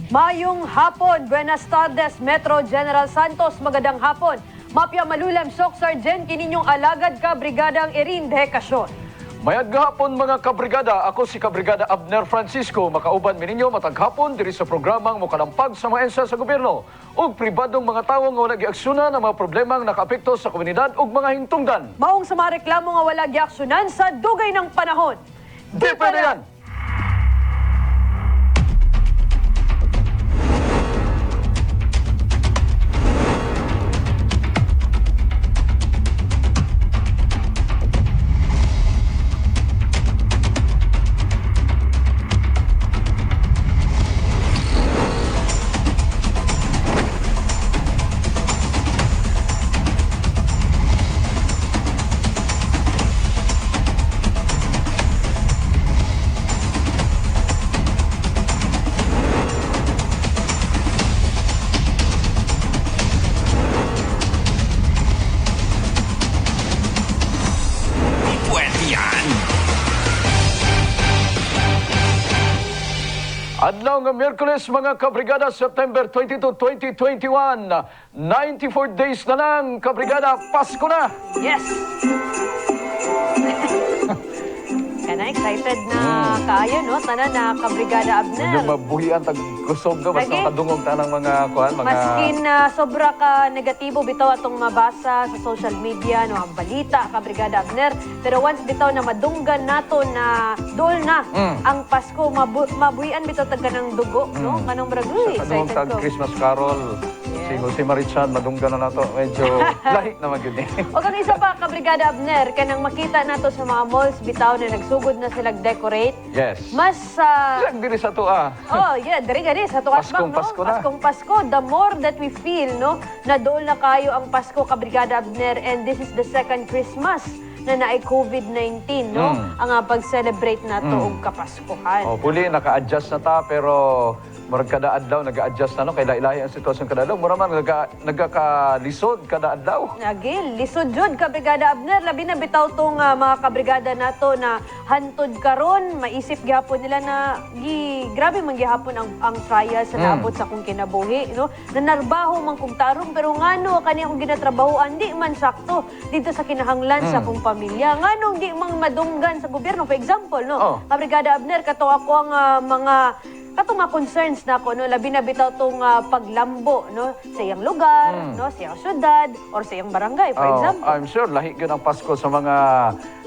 Mayong hapon, buenas tardes, Metro General Santos, magandang hapon. Mapya Malulam, Sok Sergeant, kininyong alagad ka, Brigadang Erin Dekasyon. Mayad gahapon mga kabrigada, ako si Kabrigada Abner Francisco, makauban mininyo mataghapon diri sa programang mukalampag sa maensa sa gobyerno ug pribadong mga tawo nga wala giaksyonan ang mga problemang nakaapekto sa komunidad ug mga hintungdan. Maong sa mga reklamo nga wala giaksyonan sa dugay ng panahon. Di pwede yan! Adlaw nga Miyerkules mga kabrigada, September 22, 2021. 94 days na lang, kabrigada, Pasko na! Yes! Kana excited na kaayo, no? Tanan na kabrigada Abner. Medyo mabuhian, tag-kusog na, basta kadungog tanang mga kuhan, mga... Maskin na sobra ka negatibo bitaw atong mabasa sa social media, no, ang balita, kabrigada Abner. Pero once bitaw na madunggan nato na dool na ang Pasko, mabuhian bitaw tag kanang dugo, no? Kanang bragui, Kadungog excited ko. Christmas Carol. Si Jose Marichan, madunggan na nato. Medyo lahik na magiging. O kang isa pa, kabrigada Abner, kanang makita nato sa mga malls bitaw na nagsugod na sila decorate. Yes. Mas Ilang diri sa tuwa. oh, yeah, diri gani sa tuwas bang, no? Pasko na. Paskong Pasko, the more that we feel, no, na dool na kayo ang Pasko, kabrigada Abner, and this is the second Christmas na naay COVID-19, no? Ang pag-celebrate nato og Kapaskuhan. Oh, puli, naka-adjust na ta, pero murag kada adlaw, nag-a-adjust na, no? Kaya ilahi ang sitwasyon kada adlaw. Mura man, nagkakalisod kada adlaw. Lagi, lisod jud kabrigada Abner, labi na bitaw tong mga kabrigada nato na hantod karon, maisip gyapon nila na grabe man gyapon ang trial sa naabot sa akong kinabuhi, no? Nanarbaho man kong tarong pero ngano kani akong ginatrabahoan di man sakto dito sa kinahanglan sa akong pamilya. Nganong di man madunggan sa gobyerno, for example, no? Kabrigada Abner, kato ako ang mga mga concerns na ako, no, labi na bitaw tong paglambo, no, sa iyang lugar, no, sa iyang syudad, or sa iyang barangay, for example. I'm sure lahi yun ang Pasko sa mga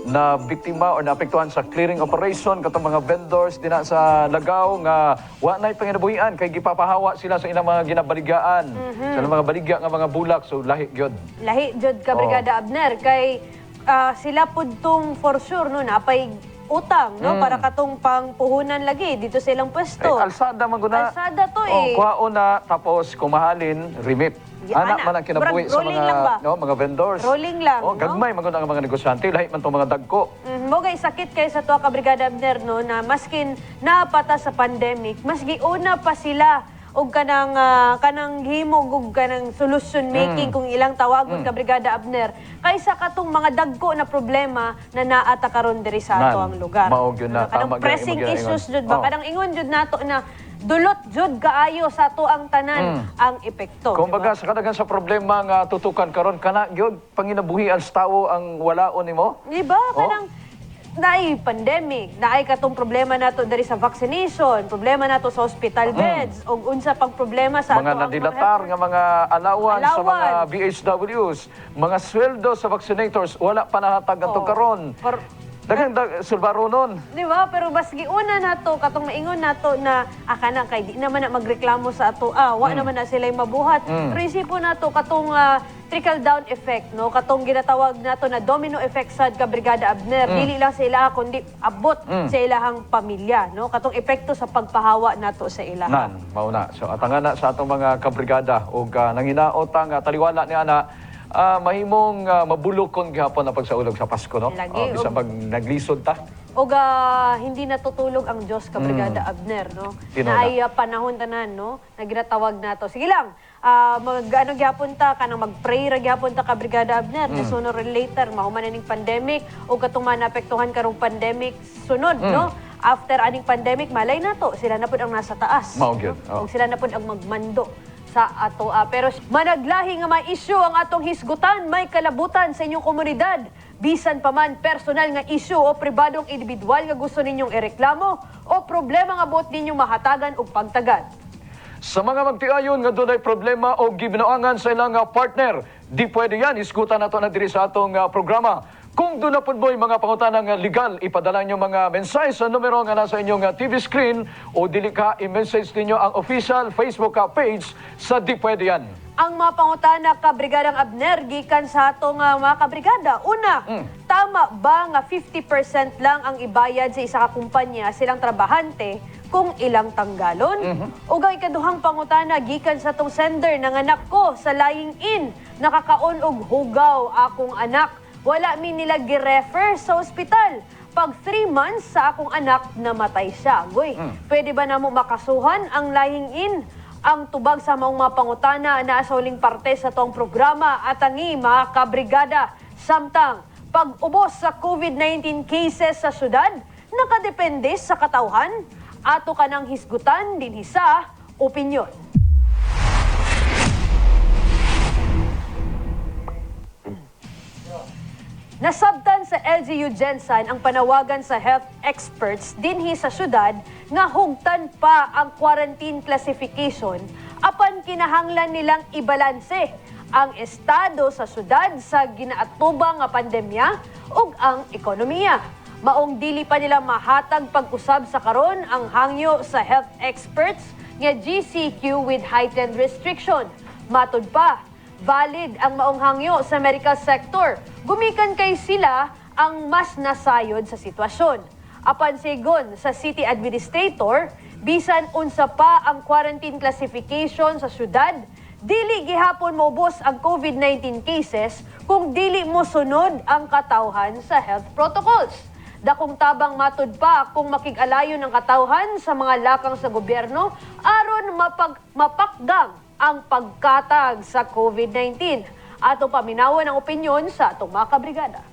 na biktima o naapektuhan sa clearing operation, katong mga vendors dina sa Lagaw nga wa na'y panginabuhian kay gipapahawa sila sa ilang mga ginabaligaan, sa mga baligya nga mga bulak, so lahi gyud. Lahi jud kabrigada Abner kay sila pud tong for sure, no, napay utang, no, para katong pangpuhunan lagi dito sa ilang pwesto. Alsada man guna. Alsada to eh. Kuhaon na, tapos kumahalin, remit. Anak man ang kinabuhi sa mga vendors. Rolling lang, no? Gagmay man guna ang mga negosyante, lahi man tong mga dagko. Mogay sakit kay sa tuwa kabrigada Abner, no, na maskin napata sa pandemic, mas giuna pa sila og kanang himog og kanang solution making kung ilang tawagon kabrigada Abner kaysa katong mga dagko na problema na naata karon diri sa ato ang lugar. Maog yun na. Kanang pressing issues jud ba, kanang ingon jud nato na dulot jud kaayo sa ato ang tanan ang epekto. Kumbaga sa kadagan sa problema nga tutukan karon kana gyud panginabuhi ang tawo ang walaon nimo. Di ba? Kanang naay pandemic, naay katong problema nato diri sa vaccination, problema nato sa hospital beds, o unsa pang problema sa mga ato nadilatar nga mga allowance sa mga BHWs, mga sweldo sa vaccinators, wala pa nahatag ang karon. Daghang sulbaro nun. Di ba? Pero bas giuna nato katong maingon nato na akana kay di naman na magreklamo sa ato, wa naman na sila mabuhat. Pero isipon nato katong trickle-down effect, no? Katong ginatawag nato na domino effect sa kabrigada Abner. Dili lang sa ilaha, kundi abot sa ilahang pamilya, no? Katong epekto sa pagpahawa nato sa ilaha. Mauna. So atangan na sa atong mga kabrigada o nanginaot ang taliwala ni ana mahimong mabulokon gihapon ang pagsaulog sa Pasko, no? Lagi, Bisa pag naglisod ta. O hindi natutulog ang Diyos, kabrigada Abner, no? Na ay panahon tanan, no? Na ginatawag nato. Sige lang, mag-ano gyapon ta, kanang mag-pray ra gyapon ta, kabrigada Abner, na sooner or later, mahuman na ning pandemic, o katong manapektuhan karong pandemic, sunod, no? after aning pandemic, malay na to, sila na po ang nasa taas. Mao gyud, oh. Ug sila na po ang magmando sa ato. Pero managlahi nga may issue ang atong hisgutan, may kalabutan sa inyong komunidad. Bisan pa man personal nga issue o pribadong individual nga gusto ninyong ireklamo o problema nga buot ninyong mahatagan o pagtagad. Sa mga magtiayon nga dunay problema o gibinoangan sa ilang partner, di pwede yan. Iskutan nato na diri sa atong programa. Kung doon na po mo'y mga pangutanang legal, ipadala nyo mga mensahe sa numero nga nasa inyong TV screen o dili ka i-message ninyo ang official Facebook page sa Di Pwede Yan. Ang mga pangutana ka Brigadang Abner, gikan sa atong mga kabrigada. Una, tama ba nga 50% lang ang ibayad sa isa ka kumpanya silang trabahante kung ilang tanggalon? Ug ang ikaduhang pangutana, gikan sa atong sender, nanganak ko sa lying in, nakakaon og hugaw akong anak. Wala mi nila gi-refer sa ospital. Pag 3 months sa akong anak, namatay siya. Goy, pwede ba namo makasuhan ang lying in? Ang tubag sa mga pangutana na sa huling parte sa tong programa at angi mga kabrigada. Samtang, pag-ubos sa COVID-19 cases sa syudad, nakadepende sa katawhan. Ato ka ng hisgutan din sa opinyon. Nasabtan sa LGU Gensan ang panawagan sa health experts dinhi sa syudad nga hugtan pa ang quarantine classification apan kinahanglan nilang ibalanse ang estado sa syudad sa ginaatubang nga pandemya ug ang ekonomiya. Maong dili pa nila mahatag pag-usab sa karon ang hangyo sa health experts nga GCQ with heightened restriction. Matud pa, valid ang maong hangyo sa medical sector. Gumikan kay sila ang mas nasayod sa sitwasyon. Apan sigon sa city administrator, bisan unsa pa ang quarantine classification sa syudad, dili gihapon maubos ang COVID-19 cases kung dili mo sunod ang katawhan sa health protocols. Dakong tabang matud pa kung makig-alayon ang katawhan sa mga lakang sa gobyerno aron mapakgang ang pagkatag sa COVID-19. Ato paminawan ang opinyon sa atong mga kabrigada.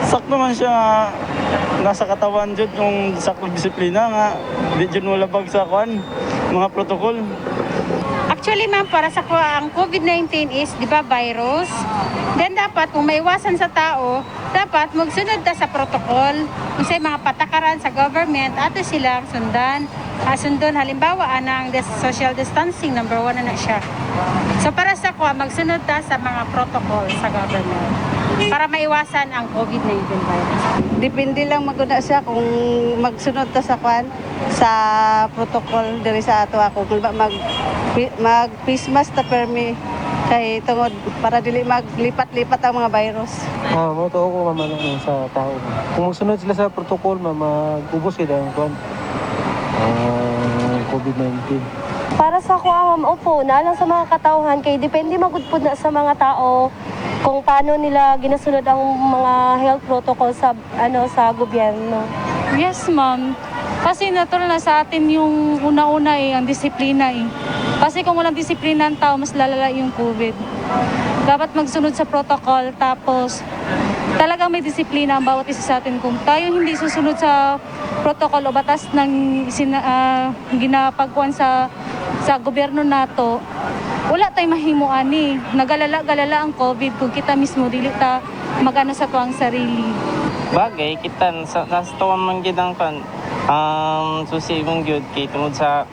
Sakto man siya nga nasa katawan jud yung sakto disiplina nga di jud mo labag sa kwan mga protocol. Actually ma'am, para sa ang COVID-19 is, di ba, virus? Then dapat, kung maiwasan sa tao, dapat magsunod ta sa protocol. Kung sa mga patakaran sa government, ato silang sundan. Sundon, halimbawa, ang social distancing, number 1 na siya. So para sa magsunod ta sa mga protocol sa government para maiwasan ang COVID-19 virus. Depende lang maguna siya kung magsunod ta sa kwan sa protocol diri sa ato ako kung ba mag face mask ta permi kay tungod para dili maglipat-lipat ang mga virus. Motoo ko mamano sa tao. Kung magsunod sila sa protocol, mag-ubos sila ang kwan. COVID-19. Para sa ko upo na lang sa mga katauhan kay depende magudpod na sa mga tao kung paano nila ginasunod ang mga health protocol sa sa gobyerno. Yes, ma'am. Kasi natural na sa atin yung una-una ang disiplina . Kasi kung walang disiplina ang tao, mas lalala yung COVID. Dapat magsunod sa protocol, tapos talagang may disiplina ang bawat isa sa atin. Kung tayo hindi susunod sa protocol o batas ng ginapagkuhan sa gobyerno nato, wala tayong mahimuan . Nagalala-galala ang COVID kung kita mismo dili ta magano sa tuwang sarili. Bagay, kita nasa tuwang man gid ang susi mong gyud kay tungod sa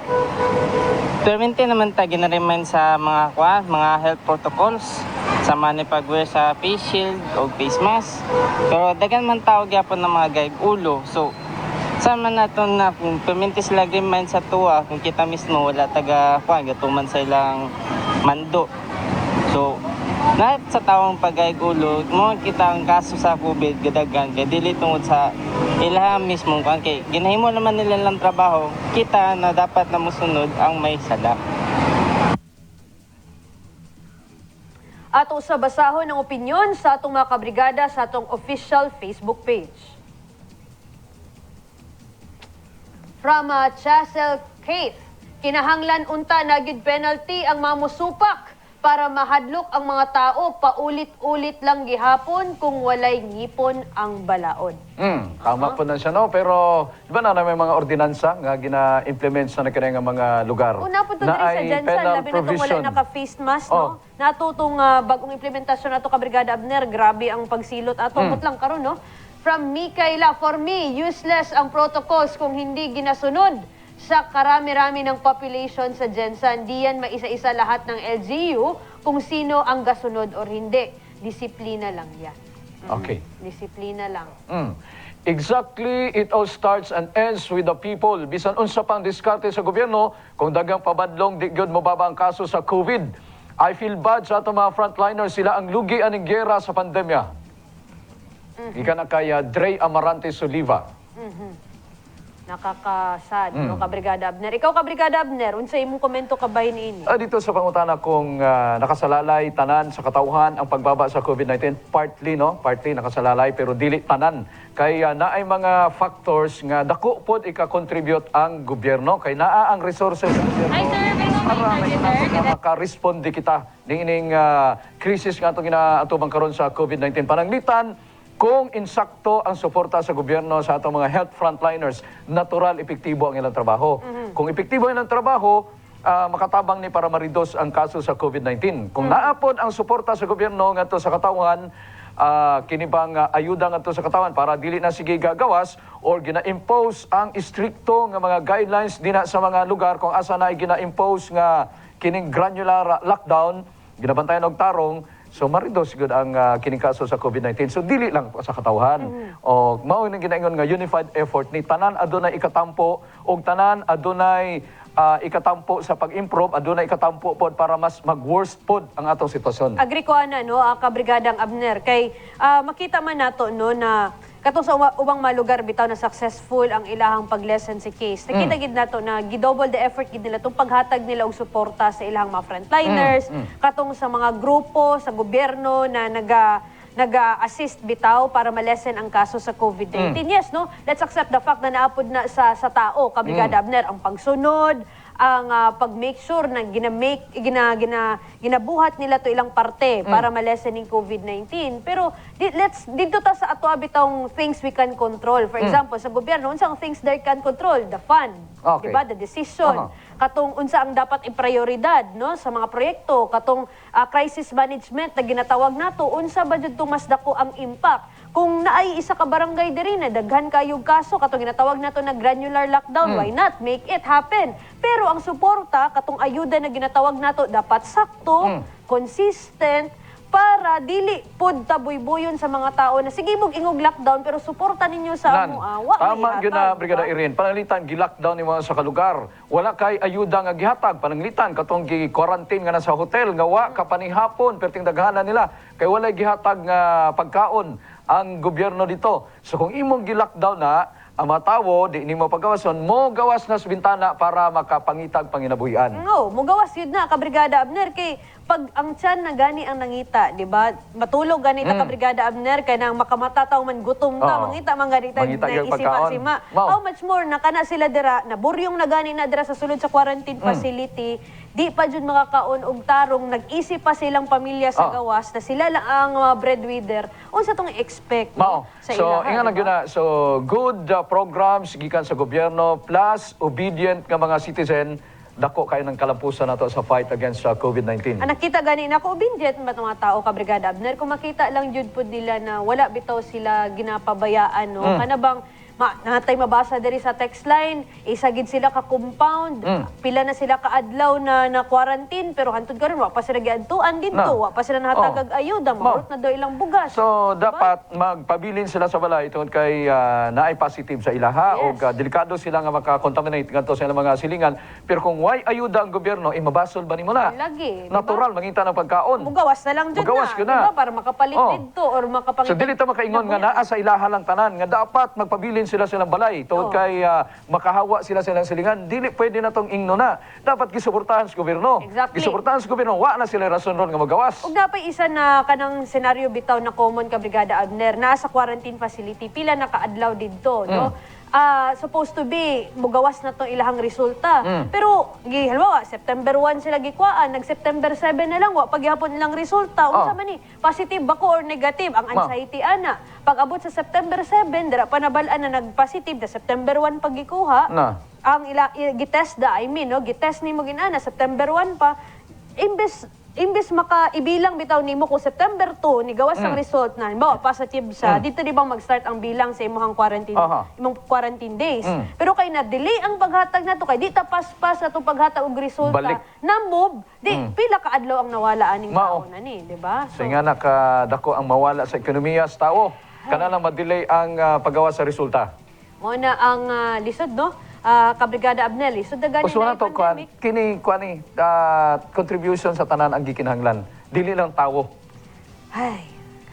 permente naman ta gina-remind sa mga health protocols sa man pag-wear sa face shield o face mask. Pero dagan man tao gyapon ng mga gaig ulo. So sama naton na kung permente sila remind sa tuwa kung kita mismo wala taga gatuman sa ilang mando. So lahat sa taong pag-aigulo, mo kita ang kaso sa COVID gadagan kay dili tungod sa ilaham mismo kay ginahimo naman nila lang trabaho, kita na dapat na musunod ang may sala. Ato sa basahon ng opinyon sa atong mga kabrigada sa atong official Facebook page. From Chasel Keith, kinahanglan unta na gyud penalty ang mga musupak para mahadlok ang mga tao paulit-ulit lang gihapon kung walay ngipon ang balaod. Tama po na siya, no? Pero, di ba na may mga ordinansa nga gina-implement sa nakinay nga mga lugar? Una po ito na sa ay Jensen, penal labi na itong wala provision. naka-face mask, Oh. no? Natutong bagong implementasyon na ito, Kabrigada Abner, grabe ang pagsilot ato. Lang karon, no? From Mikaela, for me, useless ang protocols kung hindi ginasunod sa karami-rami ng population sa Jensen. Di yan maisa-isa lahat ng LGU kung sino ang gasunod o hindi. Disiplina lang yan. Okay. Disiplina lang. Exactly, it all starts and ends with the people. Bisan unsa pang diskarte sa gobyerno, kung dagang pabadlong di gyud mobaba ang kaso sa COVID. I feel bad sa atong mga frontliners, sila ang lugi aning gera sa pandemya. Ika na kaya Dre Amarante Soliva. Nakakasad, no, Kabrigada Abner. Ikaw, Kabrigada Abner, unsa imong komento kabahin ini? Dito sa pangutana kung nakasalalay tanan sa katauhan ang pagbaba sa COVID-19, partly nakasalalay pero dili tanan. Kaya naay mga factors nga dako pod ika-contribute ang gobyerno kay naa ang resources sa gobyerno. Hi, sir. Para maka-responde kita ning ining krisis nga atong ginaatubang karon sa COVID-19 pananglitan. Kung insakto ang suporta sa gobyerno sa atong mga health frontliners, natural, epektibo ang ilang trabaho. Kung epektibo ang ilang trabaho, makatabang ni para maridos ang kaso sa COVID-19. Kung naapod ang suporta sa gobyerno ngadto sa katawan, kinibang ayuda ngadto sa katawan para dili na sige gagawas or gina-impose ang istrikto nga mga guidelines dina sa mga lugar kung asa na gina-impose nga kining granular lockdown, ginabantayan og tarong. So maridos gud ang kining kaso sa COVID-19. So dili lang sa katawhan. O mao ning ginaingon nga unified effort ni tanan adunay ikatampo og tanan adunay ikatampo sa pag-improve, adunay ikatampo pod para mas mag-worst pod ang atong sitwasyon. Agree ko ana, no, Kabrigadang Abner, kay makita man nato, no, na katong sa ubang mga lugar bitaw na successful ang ilahang pag-lessen si case. Nakita gid nato na gidouble the effort gid nila tong paghatag nila og suporta sa ilahang mga frontliners, katong sa mga grupo sa gobyerno na naga-assist bitaw para ma-lessen ang kaso sa COVID-19. Yes, no? Let's accept the fact na naapod na sa tao, Kabrigada Abner, ang pagsunod, ang pag-make sure na ginabuhat nila to ilang parte para ma-lessen ng COVID-19. Pero dito ta sa ato bitong things we can control. For example, sa gobyerno, unsang things they can control? The fund, Okay. diba? The decision. Katong unsa ang dapat i-prioridad, no, sa mga proyekto, katong crisis management na ginatawag nato, unsa ba jud tong mas dako ang impact? Kung naay isa ka barangay diri na daghan kayog kaso, katong ginatawag nato na granular lockdown, why not make it happen? Pero ang suporta, katong ayuda na ginatawag nato, dapat sakto, consistent, para dili pod taboy-boyon sa mga tao na sige mong ingog lockdown pero suporta ninyo sa amo awa. Tama gyud na Brigada Irene, pananglitan gi-lockdown ni mga sa kalugar. Wala kay ayuda nga gihatag pananglitan katong gi-quarantine nga nasa hotel nga wa ka panihapon perting daghanan nila kay walay gihatag nga pagkaon ang gobyerno dito. So kung imong gi-lockdown na ang mga tawo, di nimo pagawason, mo gawas na sa bintana para makapangitag panginabuhian. No, mugawas yun na, Kabrigada Abner, kay pag ang tiyan na gani ang nangita, di ba? Matulog ganita, Kabrigada Abner, kay nang makamatataw man gutom ka, mangita man ganita, Mangita yung isima-sima. pagkaon. How much more, nakana sila dira, naburyong na gani na dira sa sulod sa quarantine facility, di pa dyan makakaon og tarong, nag-isip pa silang pamilya sa gawas, na sila lang ang breadwinner, unsa tong expect Mao. sa So, ilaha, ingan diba? na so good programs gikan sa gobyerno plus obedient nga mga citizen dako kayo ng kalampusan nato sa fight against COVID-19. Nakita gani na ko obedient ba mga tao, Kabrigada Abner, kung makita lang jud pod nila na wala bitaw sila ginapabayaan, no, kana bang natay mabasa diri sa text line, isagid sila ka compound, pila na sila ka adlaw na quarantine, pero hantud karon wa pa sila giadtuan dito, wa pa sila nahatag ayuda, maurot na daw ilang bugas. So, dapat magpabilin sila sa balay tungod kay naay positive sa ilaha o delikado sila nga makakontaminate ngadto sa ilang mga silingan. Pero kung way ayuda ang gobyerno, mabasol ba nimo na? Lagi, Natural, mangita ng pagkaon. mugawas na lang dyan Mugawas na, yun na. diba? Para makapalit dito or makapangit. So dili ta makaingon nga naa sa ilaha lang tanan nga dapat magpabilin sila silang balay tungod kay makahawa sila silang silingan, dili pwede na tong ingno na. Dapat gisuportahan sa gobyerno. Exactly. Gisuportahan sa gobyerno, wa na sila rason ron nga magawas. Ug napay isa na kanang senaryo bitaw na common, Kabrigada Abner, nasa quarantine facility, pila na kaadlaw didto, no? supposed to be mugawas na tong ilahang resulta. Pero halimbawa September 1 sila gikwaan, nag-September 7 na lang wa paghihapon nilang resulta. Unsa man ni? Positive ba ko or negative? Ang anxiety ana. Pag abot sa September 7, dira pa nabalaan na nag-positive na September 1 pagikuha. Ang gitest gitest nimo ginana September 1 pa. Imbes makaibilang bitaw nimo kung September 2 ni gawas ang result na halimbawa positive sa dito di bang mag-start ang bilang sa imong quarantine days. Pero kay na delay ang paghatag nato kay di ta paspas atong paghatag og resulta na move di pila ka adlaw ang nawala aning tao na ni, di ba? So nga nakadako ang mawala sa ekonomiya sa tao. Kana lang ma-delay ang paggawa sa resulta. Mo na ang lisod no. Kabrigada Abnel, so dagani na to kini contribution sa tanan ang gikinahanglan. Dili lang tawo. Ay,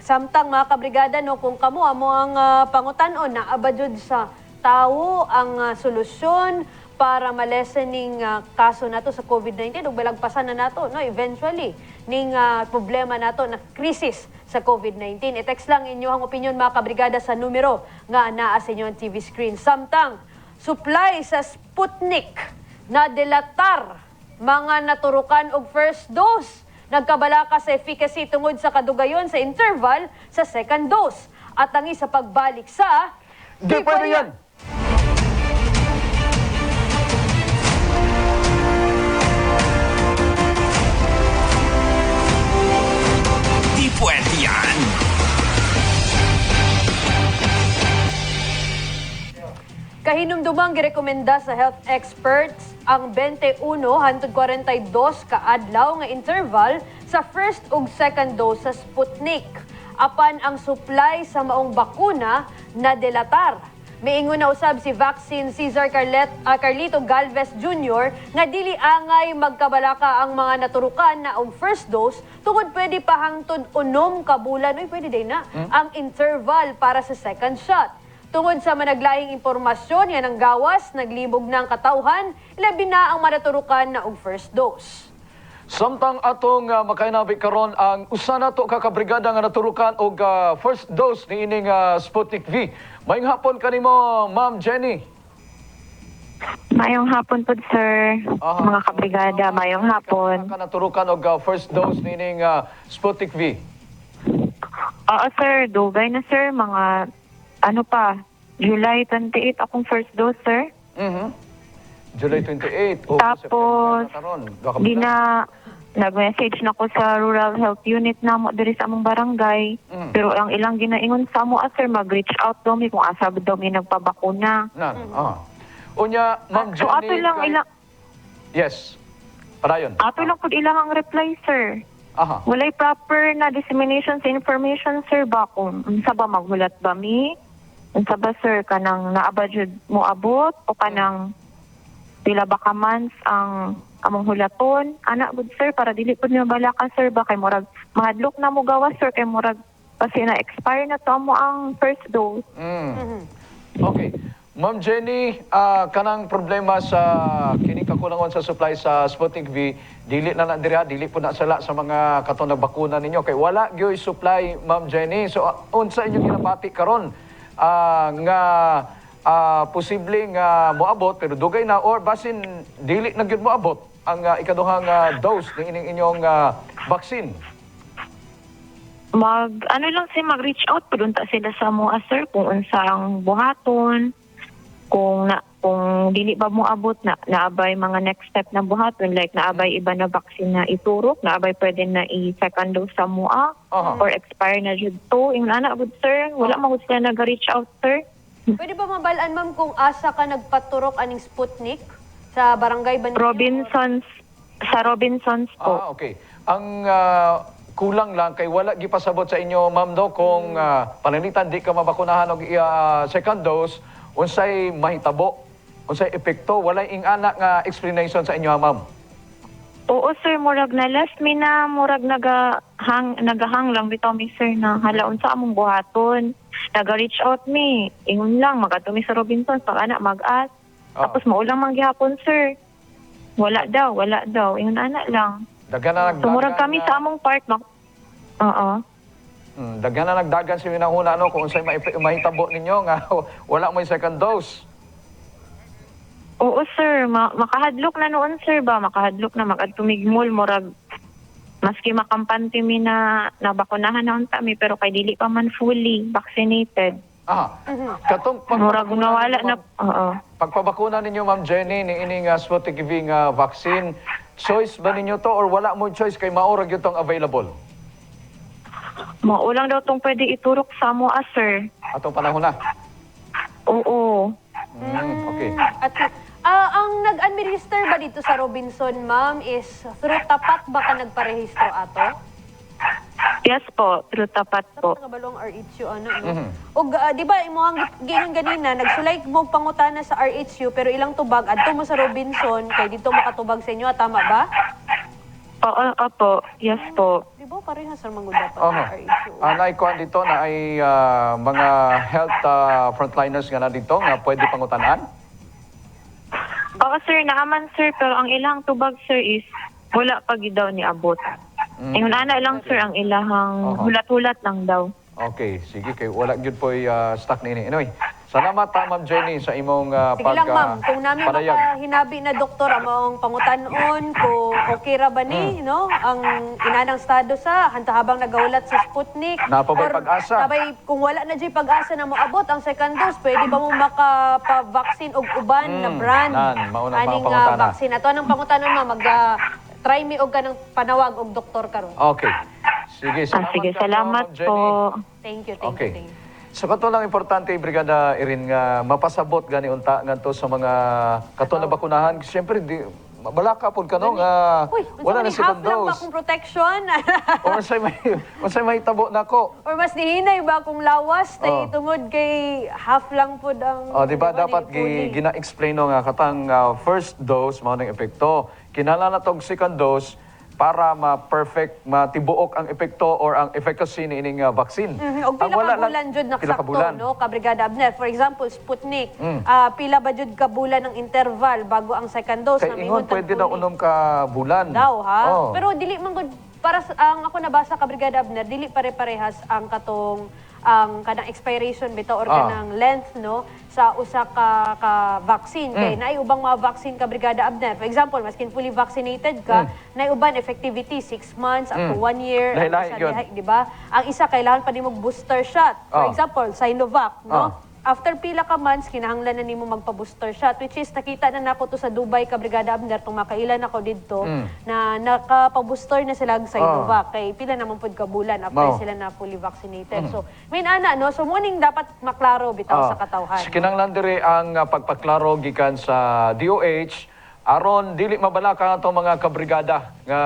samtang mga kabrigada no kung kamo amo ang pangutan-on na abajud sa tawo ang solusyon para ma-lessening kaso nato sa COVID-19 ug balagpasan na nato no eventually ning problema nato na krisis sa COVID-19. I-text lang inyo ang opinion mga kabrigada sa numero nga naa sa inyong TV screen. Samtang supply sa Sputnik na delatar mga naturukan og first dose. Nagkabalaka sa efficacy tungod sa kadugayon sa interval sa second dose. At ang isa pagbalik sa Di pwede yan! Di pwede yan! Kahinumdumang girekomenda sa health experts ang 21 hangtod 42 ka adlaw nga interval sa first ug second dose sa Sputnik. Apan ang supply sa maong bakuna na delatar. Miingon na usab si Vaccine Cesar Carlito Galvez Jr. nga dili angay magkabalaka ang mga naturukan na og first dose tungod pwede pa hangtod 6 ka bulan pwede din na ang interval para sa second shot. Tungod sa managlaing impormasyon, yan ang gawas, naglibog ng katauhan, labi na ang manaturukan na og first dose. Samtang atong makainabi karon ang usa nato ka kabrigada nga naturukan og first dose ni ining Sputnik V. Mayong hapon kanimo, Ma'am Jenny. Mayong hapon po, sir. Mga kabrigada, mayong hapon. Ka naturukan og first dose ni ining Sputnik V. Oo, sir. Dugay na, sir. Mga July 28 akong first dose, sir. July 28. Tapos, nag-message na ko sa rural health unit na mo diri sa among barangay. Pero ang ilang ginaingon sa mo, sir, mag-reach out daw mi kung asa daw mi nagpabakuna. Unya, Ma'am So, ato Jenny. lang Yes. Parayon. Ato lang po ilang ang reply, sir. Walay proper na dissemination sa information, sir, ba kung unsa ba maghulat ba mi? Unsa ba, sir, kanang naabajud mo abot o kanang pila ba ka months ang among hulaton? Anak good, sir, para dili pud niyo balaka, sir, ba kay murag mahadlok na mo gawas, sir, kay murag kasi na-expire na to mo ang first dose. Okay. Ma'am Jenny, kanang problema sa kining kakulangon sa supply sa Sputnik V, dili na dira, dili po na sala sa mga katong bakuna ninyo kay wala gyoy supply, Ma'am Jenny. So unsa inyong ginabati karon nga posibleng moabot pero dugay na or basin dili na gyud moabot ang ikaduhang dose ng inyong vaccine? Mag-reach out po ta sila sa mga, sir, kung unsang buhaton, kung dili ba mo abot na naabay mga next step na buhaton, like naabay iba na vaccine na iturok, naabay pwede na i-second dose sa mua, or expire na jud to. Yung anak, good, sir, wala mo sila nag-reach out, sir. Pwede ba mabalaan, ma'am, kung asa ka nagpaturok aning Sputnik sa barangay ba ninyo? Sa Robinsons po. Okay. Ang kulang lang kay wala gipasabot sa inyo, ma'am, do kung pananitan di ka mabakunahan og second dose, unsay mahitabo, unsay epekto, walay ing-anak nga explanation sa inyo, ma'am? Oo, sir, murag na last me na, murag nagahang lang bitaw mi, sir, na halaon sa among buhaton. Naga-reach out mi, ingon lang, magadto mi sa Robinsons, pag anak mag-ask. Tapos maulang manggihapon, sir. Wala daw, ingon anak lang. Dagan na so murag kami sa among part, Daghan na nagdagan si minahuna no kung unsay mahitabo ninyo nga wala mo second dose. Oo, sir. Makahadlok na noon, sir ba? Makahadlok na magadtumigmol, morag maski makampante mi na nabakunahan naon kami pero kay dili pa man fully vaccinated. Katong Murag nawala na, oo. pagpabakuna ninyo, Ma'am Jenny, ni ining Sputnik V nga vaccine, choice ba ninyo to or wala mo choice kay maurag yun tong available? Maulang daw tong pwede iturok sa mo, sir. Atong panahon na? Oo. Okay. At ang nag-administer ba dito sa Robinson, ma'am, is through tapat ba ka nagparehistro ato? Yes po, true tapat po. Tapat nga balong RHU, ano, no? O, di ba, imuhang ganyan ganina, nagsulay mo pangutana sa RHU, pero ilang tubag, adto mo sa Robinson, kay dito makatubag sa inyo, tama ba? Oo, opo. Yes po. Di ba, parehas ang mga dapat ng RHU? Naikuan dito na ay mga health frontliners nga na dito nga pwede pangutanan? Oo, sir. Naaman, sir. Pero ang ilang tubag, sir, is wala pag daw ni abot. Yung ana lang, sir, ang ilahang hulat-hulat lang daw. Okay, sige. Kay wala gyud po stock ni ini. Anyway, salamat Ma'am Jenny sa imong Sige lang, ma'am. Kung namin makahinabi na doktor among pangutanon, kung okay ra ba ni, no? Ang inanang estado sa habang nagawulat sa Sputnik. Napabay or pag-asa. Sabay, kung wala na dyan pag-asa na moabot ang second dose, pwede ba mo makapa-vaccine og uban na brand? maunang Aning pangutana. vaccine. Ato anong pangutanon, ma'am? Try me og kanang panawag og doktor karon. Okay. Sige, salamat. Sige, salamat Ma'am Jenny. po. Thank you. Okay. So kato lang importante, Brigada Irin, nga mapasabot gani unta ngadto sa mga kato na bakunahan. Siyempre, balaka pod ka no nga wala na second half lang ba dose. kung protection? Or say may tabo na ko. Or mas dihinay ba kung lawas tay tungod kay half lang pod ang Di ba dapat gina-explain no nga katang first dose mao nang epekto. Kinala na tong second dose para ma-perfect, matibuok ang epekto or ang efficacy ni ining vaccine. Og pila ka bulan jud naksakto, no, ka Brigada Abner. For example, Sputnik, pila ba jud ka bulan ng interval bago ang second dose Kay ingon pwede daw unom ka bulan. Daw, ha? Pero dili man gud para ang ako nabasa ka Brigada Abner, dili pare-parehas ang katong ang kanang expiration bitaw or kanang length no sa usa ka vaccine kay naay ubang mga vaccine ka Brigada Abner. For example, maskin fully vaccinated ka, naay uban effectivity 6 months up to 1 year, di ba? Ang isa kailangan pa nimo booster shot. For example, Sinovac, no? After pila ka months, kinahanglan na nimo magpa-booster shot, which is nakita na nako to sa Dubai ka Brigada Abner, kung makailan ako dito, na nakapa-booster na sila sa Sinovac. Kay pila naman pod ka bulan after sila na fully vaccinated. So, may ana, no? So, muning dapat maklaro bitaw sa katawhan. Kinahanglan diri ang pagpaklaro gikan sa DOH, aron dili mabalaka atong mga kabrigada nga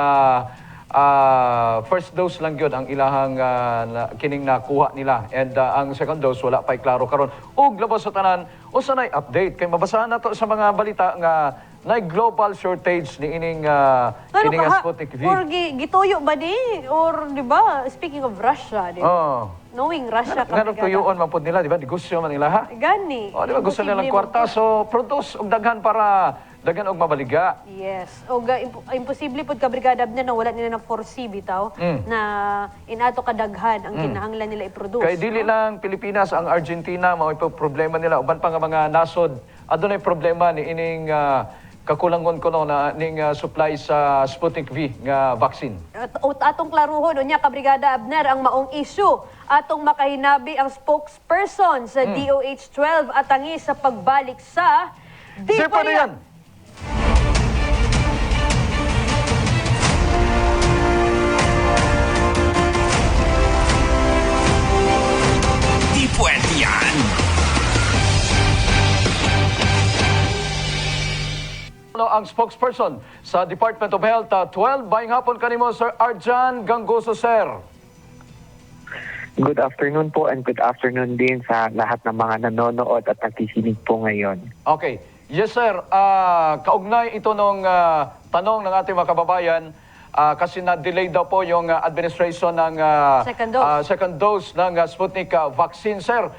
first dose lang yun ang ilahang kining nakuha nila. And ang second dose, wala pa'y klaro karon. Ug labas sa tanan, o sanay update. Kay mabasahan na to sa mga balita nga na global shortage ni ining kining Sputnik V. Or gituyo ba di? Or, di ba, speaking of Russia, di ba? Knowing Russia ka Nga tuyoon man po nila, di ba? Negosyo man nila, ha? Gani. Di ba? Gusto nilang kwarta. So, produce og daghan para daghan og mabaliga. Yes. O imposible pod ka Brigada Abner na wala nila na foresee bitaw na inato kadaghan ang kinahanglan nila i-produce. Kay dili lang Pilipinas, ang Argentina mao problema nila uban pa nga mga nasod. Adunay problema ni ining kakulangon kuno na ning supply sa Sputnik V nga vaccine. Atong klaruhon unya ka Brigada Abner ang maong issue. Atong makahinabi ang spokesperson sa DOH-12 at tangi sa pagbalik sa Di pa riyan. Pwede yan. Ang spokesperson sa Department of Health, 12 bayong hapon kanimo, Sir Arjan Gangoso, sir. Good afternoon po and good afternoon din sa lahat ng mga nanonood at nakikinig po ngayon. Okay. Yes, sir. Kaugnay ito nung tanong ng ating mga kababayan, kasi na-delay daw po yung administration ng second dose ng Sputnik vaccine. Sir,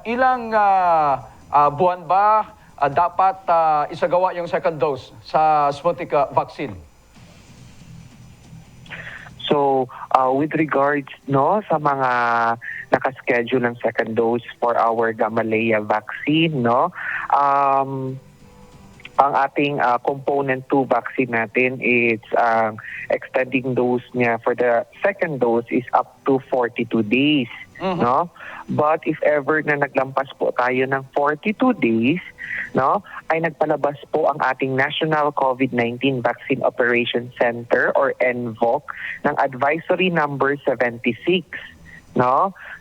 ilang buwan ba dapat isagawa yung second dose sa Sputnik vaccine? So, with regards sa mga nakaschedule ng second dose for our Gamaleya vaccine, ang ating component 2 vaccine natin, it's extending dose niya for the second dose is up to 42 days. But if ever na naglampas po tayo ng 42 days, ay nagpalabas po ang ating National COVID-19 Vaccine Operations Center or NVOC ng Advisory Number 76.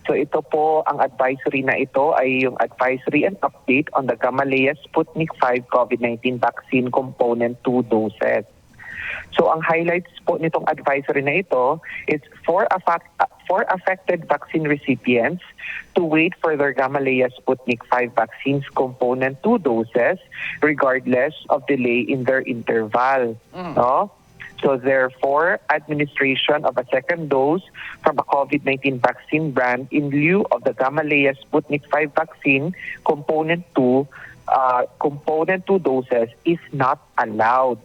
So ito po, ang advisory na ito ay yung advisory and update on the Gamaleya Sputnik 5 COVID-19 vaccine component 2 doses. So ang highlights po nitong advisory na ito is for affected vaccine recipients to wait for their Gamaleya Sputnik 5 vaccines component 2 doses regardless of delay in their interval. So therefore, administration of a second dose from a COVID-19 vaccine brand in lieu of the Gamaleya Sputnik 5 vaccine component 2 doses is not allowed.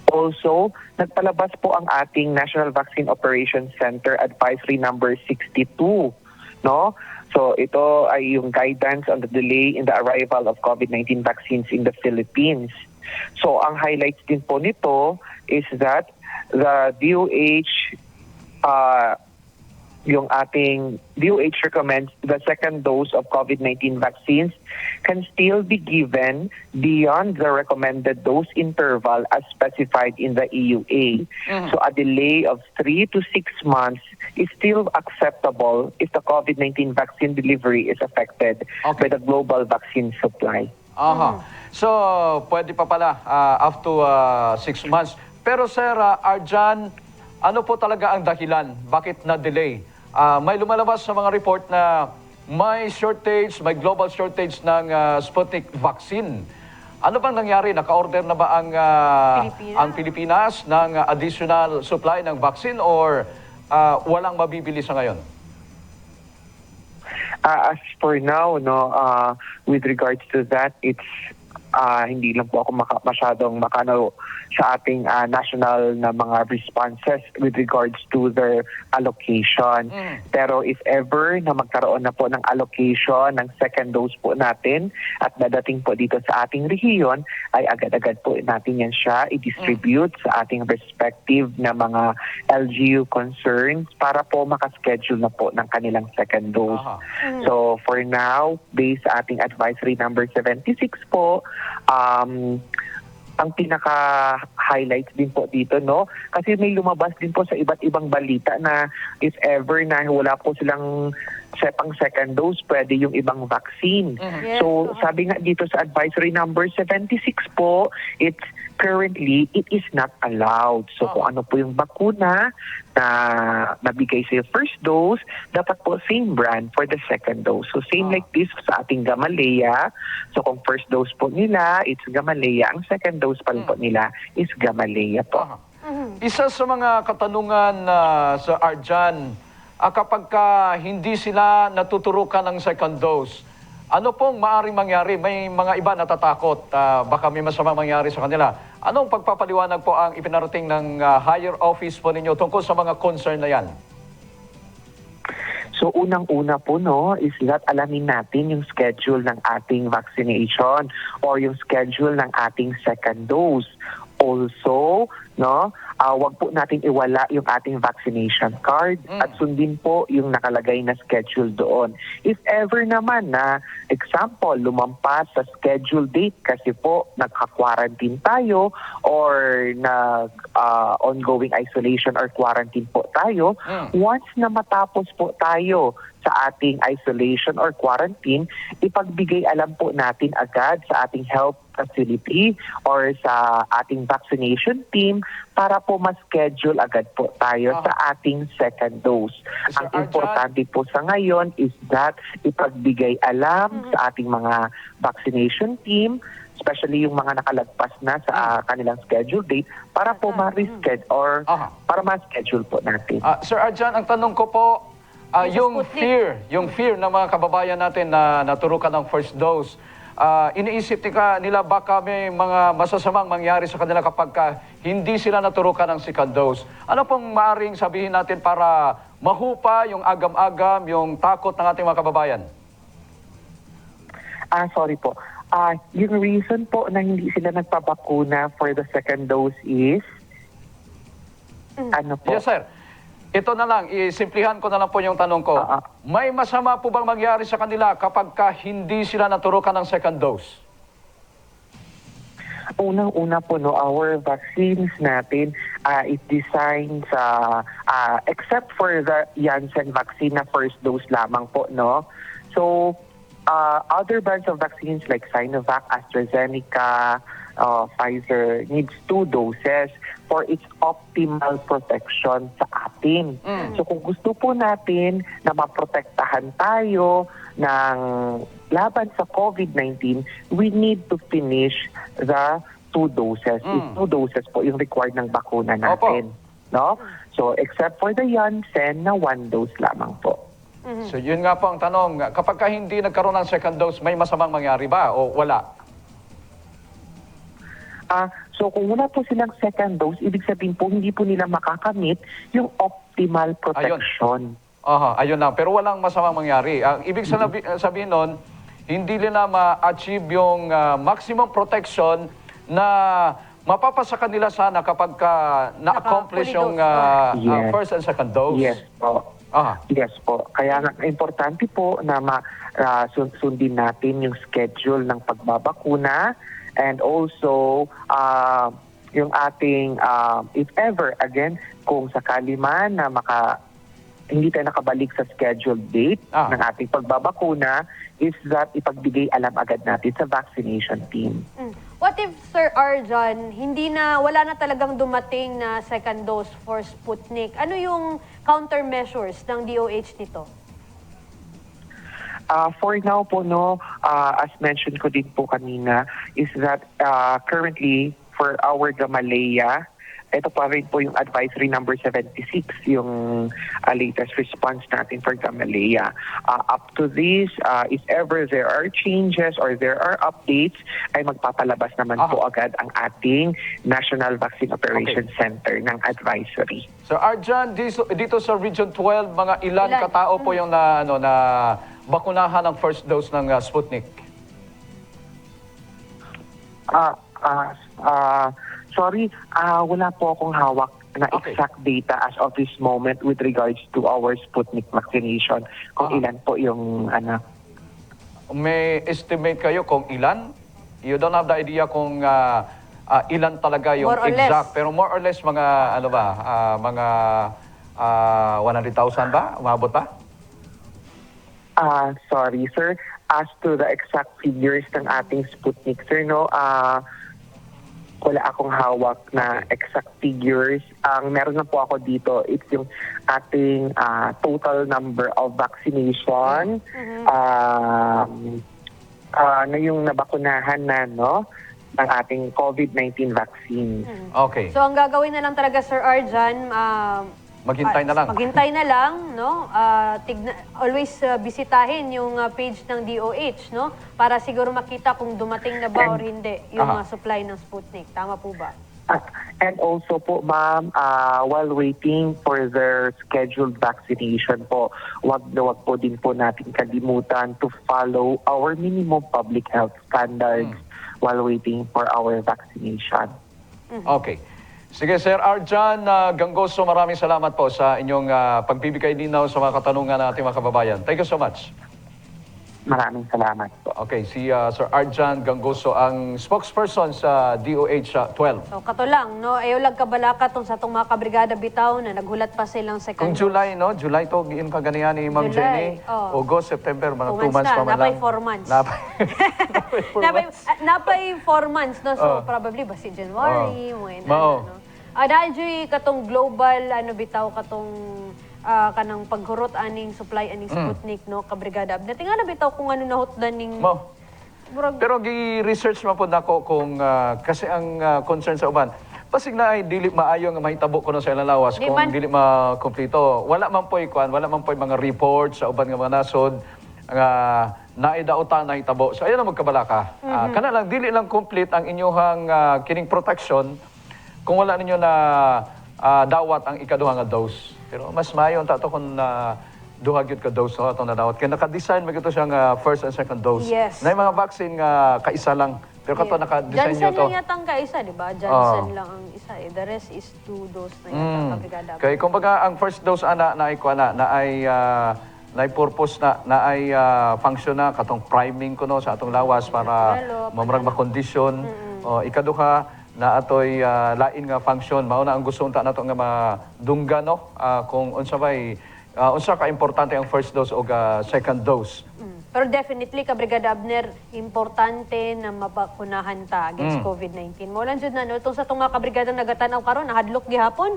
Also, nagpalabas po ang ating National Vaccine Operations Center Advisory Number 62. So ito ay yung guidance on the delay in the arrival of COVID-19 vaccines in the Philippines. So ang highlights din po nito is that the DOH yung ating DOH recommends the second dose of COVID-19 vaccines can still be given beyond the recommended dose interval as specified in the EUA. So a delay of 3 to 6 months is still acceptable if the COVID-19 vaccine delivery is affected by the global vaccine supply. So, pwede pa pala up to 6 months. Pero Sir Arjan, ano po talaga ang dahilan? Bakit na-delay? May lumalabas sa mga report na may shortage, may global shortage ng Sputnik vaccine. Ano bang nangyari? Naka-order na ba ang Pilipinas ng additional supply ng vaccine or walang mabibili sa ngayon? As for now, with regards to that, it's hindi lang po ako masyadong makano sa ating national na mga responses with regards to their allocation. Pero if ever na magkaroon na po ng allocation ng second dose po natin at dadating po dito sa ating rehiyon, ay agad-agad po natin yan siya i-distribute sa ating respective na mga LGU concerns para po makaschedule na po ng kanilang second dose. So for now, based sa ating advisory number 76 po, ang pinaka-highlights din po dito, kasi may lumabas din po sa iba't ibang balita na if ever na wala po silang second dose, pwede yung ibang vaccine. So, sabi nga dito sa advisory number 76 po, it is not allowed. So, kung ano po yung bakuna na nabigay sa first dose, dapat po same brand for the second dose. So, same like this sa ating Gamaleya. So, kung first dose po nila, it's Gamaleya. Ang second dose pa rin po nila is Gamaleya po. Isa sa mga katanungan sa Arjan, kapag hindi sila natuturukan ng second dose, ano pong maaaring mangyari? May mga iba natatakot, baka may masamang mangyari sa kanila. Anong pagpapaliwanag po ang ipinarating ng higher office po ninyo tungkol sa mga concern na yan? So unang-una po is that alamin natin yung schedule ng ating vaccination or yung schedule ng ating second dose. Also, wag po natin iwala yung ating vaccination card at sundin po yung nakalagay na schedule doon. If ever naman na, example, lumampas sa schedule date kasi po nagka-quarantine tayo or ongoing isolation or quarantine po tayo, once na matapos po tayo sa ating isolation or quarantine, ipagbigay alam po natin agad sa ating health facility or sa ating vaccination team para po ma-schedule agad po tayo sa ating second dose. Ang importante po sa ngayon is that ipagbigay alam sa ating mga vaccination team, especially yung mga nakalagpas na sa kanilang schedule date para po ma-reschedule or para ma-schedule po natin. Sir Arjan, ang tanong ko po, yung fear ng mga kababayan natin na naturukan ng first dose, iniisip nila baka may mga masasamang mangyari sa kanila kapag hindi sila naturukan ng second dose. Ano pong maaring sabihin natin para mahupa yung agam-agam, yung takot ng ating mga kababayan? Sorry po. Yung reason po na hindi sila nagpabakuna for the second dose is, ano po? Yes, sir. Ito na lang, isimplihan ko na lang po yung tanong ko. May masama po bang mangyari sa kanila kapag hindi sila naturukan ng second dose? Unang-una po, no, our vaccines natin is designed sa, except for the Janssen vaccine na first dose lamang po, no? So, other brands of vaccines like Sinovac, AstraZeneca, Pfizer needs 2 doses for its optimal protection sa atin. So kung gusto po natin na maprotektahan tayo ng laban sa COVID-19, we need to finish the 2 doses. 2 doses po yung required ng bakuna natin. No? So except for the Janssen na 1 dose lamang po. So yun nga po ang tanong, kapag hindi nagkaroon ng second dose, may masamang mangyari ba o wala? So kung wala po silang second dose, ibig sabihin po hindi po nila makakamit yung optimal protection. Ayun lang. Pero walang masamang mangyari. Ang ibig sabihin nun, hindi nila ma-achieve yung maximum protection na mapapasa kanila sana kapag na-accomplish yung first and second dose. Yes po. Yes po. Kaya nga, importante po na sundin natin yung schedule ng pagbabakuna and also yung ating, if ever, again, kung sakali man na hindi tayo nakabalik sa scheduled date ng ating pagbabakuna, is that ipagbigay alam agad natin sa vaccination team. What if, Sir Arjan, wala na talagang dumating na second dose for Sputnik? Ano yung countermeasures ng DOH nito? For now po, no, as mentioned ko din po kanina, is that currently for our Gamaleya, ito pa rin po yung advisory number 76, yung latest response natin for Gamaleya. Up to this, if ever there are changes or there are updates, ay magpapalabas naman po agad ang ating National Vaccine Operations Center ng advisory. So Arjan, dito sa Region 12, mga ilan katao po yung na bakunahan ng first dose ng Sputnik? Sorry, wala po akong hawak na exact data as of this moment with regards to our Sputnik vaccination. Kung ilan po yung May estimate kayo kung ilan? You don't have the idea kung ilan talaga yung exact. Pero more or less mga mga 100,000 ba? Umabot ba? Sorry, sir. As to the exact figures ng ating Sputnik, sir, no, wala akong hawak na exact figures. Ang meron na po ako dito, it's yung ating total number of vaccination na yung nabakunahan na, no, ng ating COVID-19 vaccine. Okay. So ang gagawin na lang talaga, Sir Arjan, maghintay na lang. Maghintay na lang, no? Always bisitahin yung page ng DOH, no? Para siguro makita kung dumating na ba or hindi yung supply ng Sputnik. Tama po ba? And also po, ma'am, while waiting for their scheduled vaccination po, wag po din po natin kalimutan to follow our minimum public health standards while waiting for our vaccination. Okay. Sige, Sir Arjan Gangoso, maraming salamat po sa inyong pagbibigay linaw sa mga katanungan ng ating mga kababayan. Thank you so much. Maraming salamat po. Okay, si Sir Arjan Gangoso ang spokesperson sa DOH 12. So, kato lang, no? Ayaw lang kabalaka tong sa itong mga kabrigada bitaw na naghulat pa silang second Kung July, no? July to, giin ka ganyan ni Ma'am Jenny. August, September, mga 2 months pa man lang. Napay 4 months. Napay 4 months, no? So, probably ba si January, no? Dahil katong global, bitaw, katong kanang paghurot aning supply aning Sputnik, no, kabrigada. Natinga na bitaw kung ano nahutdan ning... Pero gi-research man po nako kung kasi ang concern sa uban, pasig na ay dili maayo nga mahitabo kuno sa ilang lawas kung dili makumpleto. Wala man po wala man po mga report sa uban nga mga nasod nga naidautan na hitabo. So ayan ang magkabalaka. Kana lang dili lang complete ang inyong kining protection kung wala ninyo na dawat ang ikaduha nga dose. Pero mas maayo ta to kung duha gyud ka dose no atong nadawat. Kaya naka-design magito siya nga first and second dose. Yes. Na mga vaccine nga kaisa lang. Pero kato naka-design nyo Janssen to. lang yatang kaisa, di ba? Janssen lang ang isa eh. The rest is 2 dose na yata kabrigada. Kaya kumbaga ang first dose na ay kuana na ay purpose na ay function na katong priming kuno sa atong lawas para mamrag makondisyon. O ikaduha na atoy lain nga function mao na ang gusto unta nato nga madunggan no kung unsa bay unsa ka importante ang first dose o second dose. Pero definitely, Kabrigada Abner, importante na mabakunahan ta against COVID-19. Maulan jud na, no? Itong sa itong mga kabrigada nagatanaw karon nahadlok gihapon.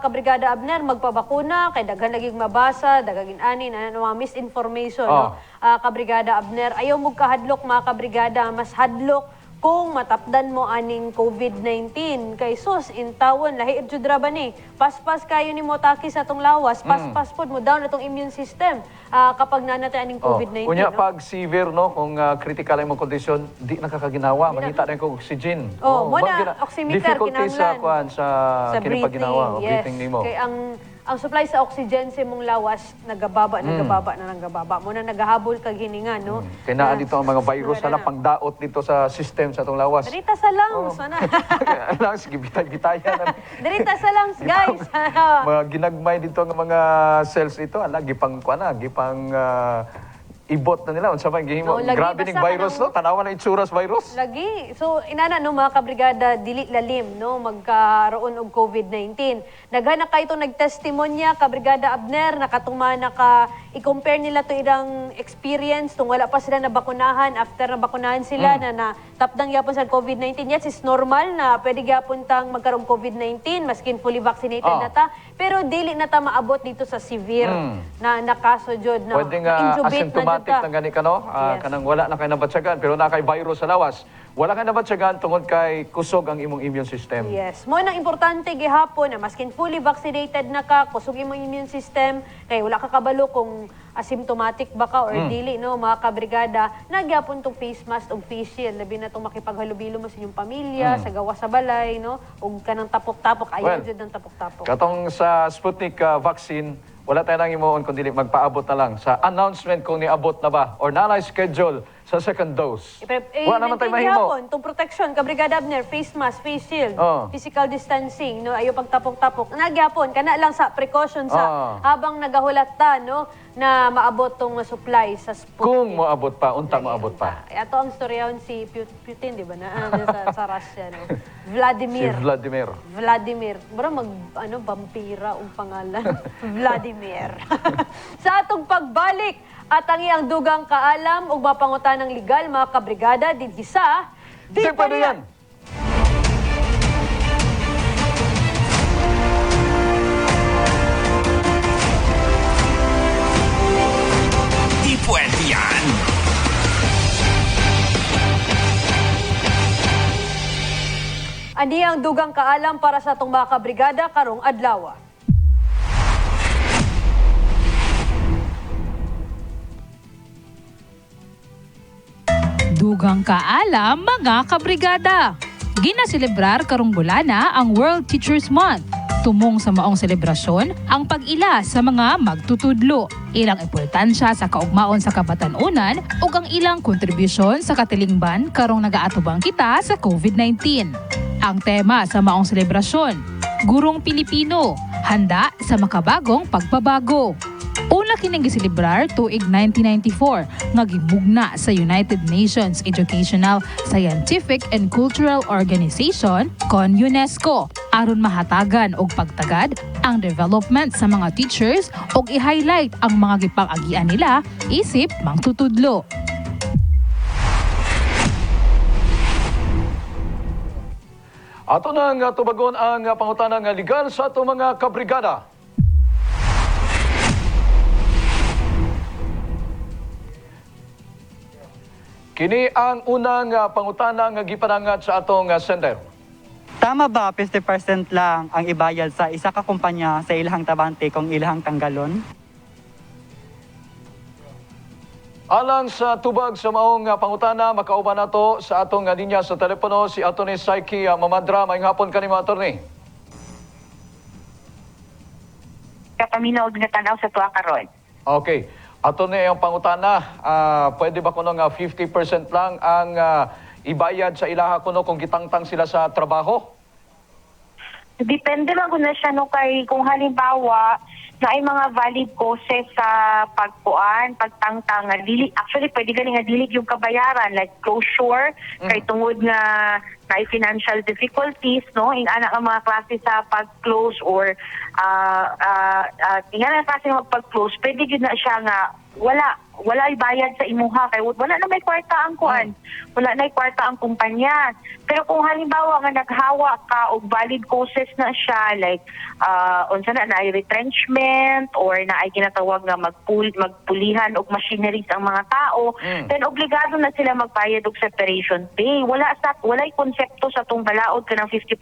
Kabrigada Abner, magpabakuna, kay daghan laging mabasa, daghang ani, na mga misinformation. No? Kabrigada Abner, ayaw mo kahadlok mga kabrigada, mas hadlok kung matapdan mo aning COVID-19 kay sus intawon lahi jud ra ba ni paspas kayo ni mo taki sa atong lawas paspas pod mo down atong immune system kapag nanatay aning COVID-19 unya no? pag severe no kung critical ang kondisyon di nakakaginawa mangita na ko oxygen mo na oximeter difficulty kinahanglan sa kini pagginawa yes. breathing nimo kay ang supply sa oxygen sa imong lawas nagababa mo na nagahabol kag hininga no kay naa dito ang mga virus na pangdaot dito sa system sa atong lawas Dirita sa lungs sana lang sige bitay-bitayan Dirita sa lungs guys mga ginagmay dito ng mga cells ito gipang ibot na nila unsa pa gihimo grabe ning virus no tanawa na itsuras virus lagi so inana no mga kabrigada dili lalim no magkaroon og COVID-19 daghana kay ito nagtestimonya kabrigada Abner nakatuma na ka i-compare nila to irang experience tung wala pa sila nabakunahan after nabakunahan sila na tapdang gyapon sa COVID-19 yes is normal na pwede gyapon tang magkaroon COVID-19 maskin fully vaccinated na ta pero dili na ta maabot dito sa severe na nakaso jud na intubate na nang gani ka no kanang wala na kay nabatsagan pero na kay virus sa lawas wala kay nabatsagan tungod kay kusog ang imong immune system yes mo na importante gihapon na maskin fully vaccinated na ka kusog imong immune system kay wala ka kabalo kung asymptomatic ba ka or dili no mga kabrigada nagyapon tong face mask ug face shield labi na tong makipaghalubilo mo sa inyong pamilya sa gawa sa balay no ug kanang tapok-tapok ayaw jud ng tapok-tapok katong sa Sputnik vaccine wala tayo nang imuon kung dili magpaabot na lang sa announcement kung niabot na ba or na schedule sa second dose. Wala naman tayo mahimo. Itong protection, kabrigada Abner, face mask, face shield, physical distancing, no, ayaw pagtapok-tapok. Nagyapon, kana lang sa precaution sa habang nagahulat ta, no, na maabot tong supply sa Sputnik. Kung maabot pa, unta maabot pa. Ito ang storyaon si Putin, di ba, na sa Russia, no? Vladimir. Si Vladimir. Vladimir. Bro, vampira ang pangalan. Vladimir. Sa atong pagbalik, at ang iyang dugang kaalam ug mapangutanang legal mga kabrigada dinhi sa Di Pwede Yan. Di Pwede Yan. Ani ang dugang kaalam para sa atong mga kabrigada karong adlaw. Dugang kaalam mga kabrigada. Ginaselebrar karong bulana ang World Teachers Month. Tumong sa maong selebrasyon ang pag-ila sa mga magtutudlo, ilang importansya sa kaugmaon sa kabatanunan ug ang ilang kontribusyon sa katilingban karong nagaatubang kita sa COVID-19. Ang tema sa maong selebrasyon, Gurong Pilipino, handa sa makabagong pagbabago. Una kining giselebrar tuig 1994 nga gimugna sa United Nations Educational, Scientific and Cultural Organization kon UNESCO aron mahatagan og pagtagad ang development sa mga teachers ug i-highlight ang mga gipang-agian nila isip mangtutudlo. Ato nang tubagon ang pangutanang legal sa ato mga kabrigada. Kini ang unang pangutana nga gipanangat sa atong sender. Tama ba 50% lang ang ibayad sa isa ka kumpanya sa ilahang tabante kung ilahang tanggalon? Alang sa tubag sa maong pangutana, makauban nato sa atong linya sa telepono si Atty. Saiki Mamadra. Maayong hapon kanimo, Atty. Kapaminaw nga tanaw sa tuwa karon. Okay. Atty. ang pangutana, pwede ba kuno nga 50% lang ang ibayad sa ilaha kuno kung gitangtang sila sa trabaho? Depende man na siya no kay kung halimbawa na ay mga valid causes sa pagtangtang nga dili actually pwede galing nga dili yung kabayaran like closure kay tungod nga na financial difficulties no in ana nga mga klase sa pag-close or tingnan na klase nga pag-close pwede gyud na siya nga wala bayad sa imuha kay wala na may kwarta ang kuan wala na kwarta ang kumpanya pero kung halimbawa nga naghawa ka og valid causes na siya like unsa na ay retrenchment or na ay ginatawag nga magpulihan og machineries ang mga tao then obligado na sila magbayad og separation pay walay konsepto sa tong balaod kanang 50%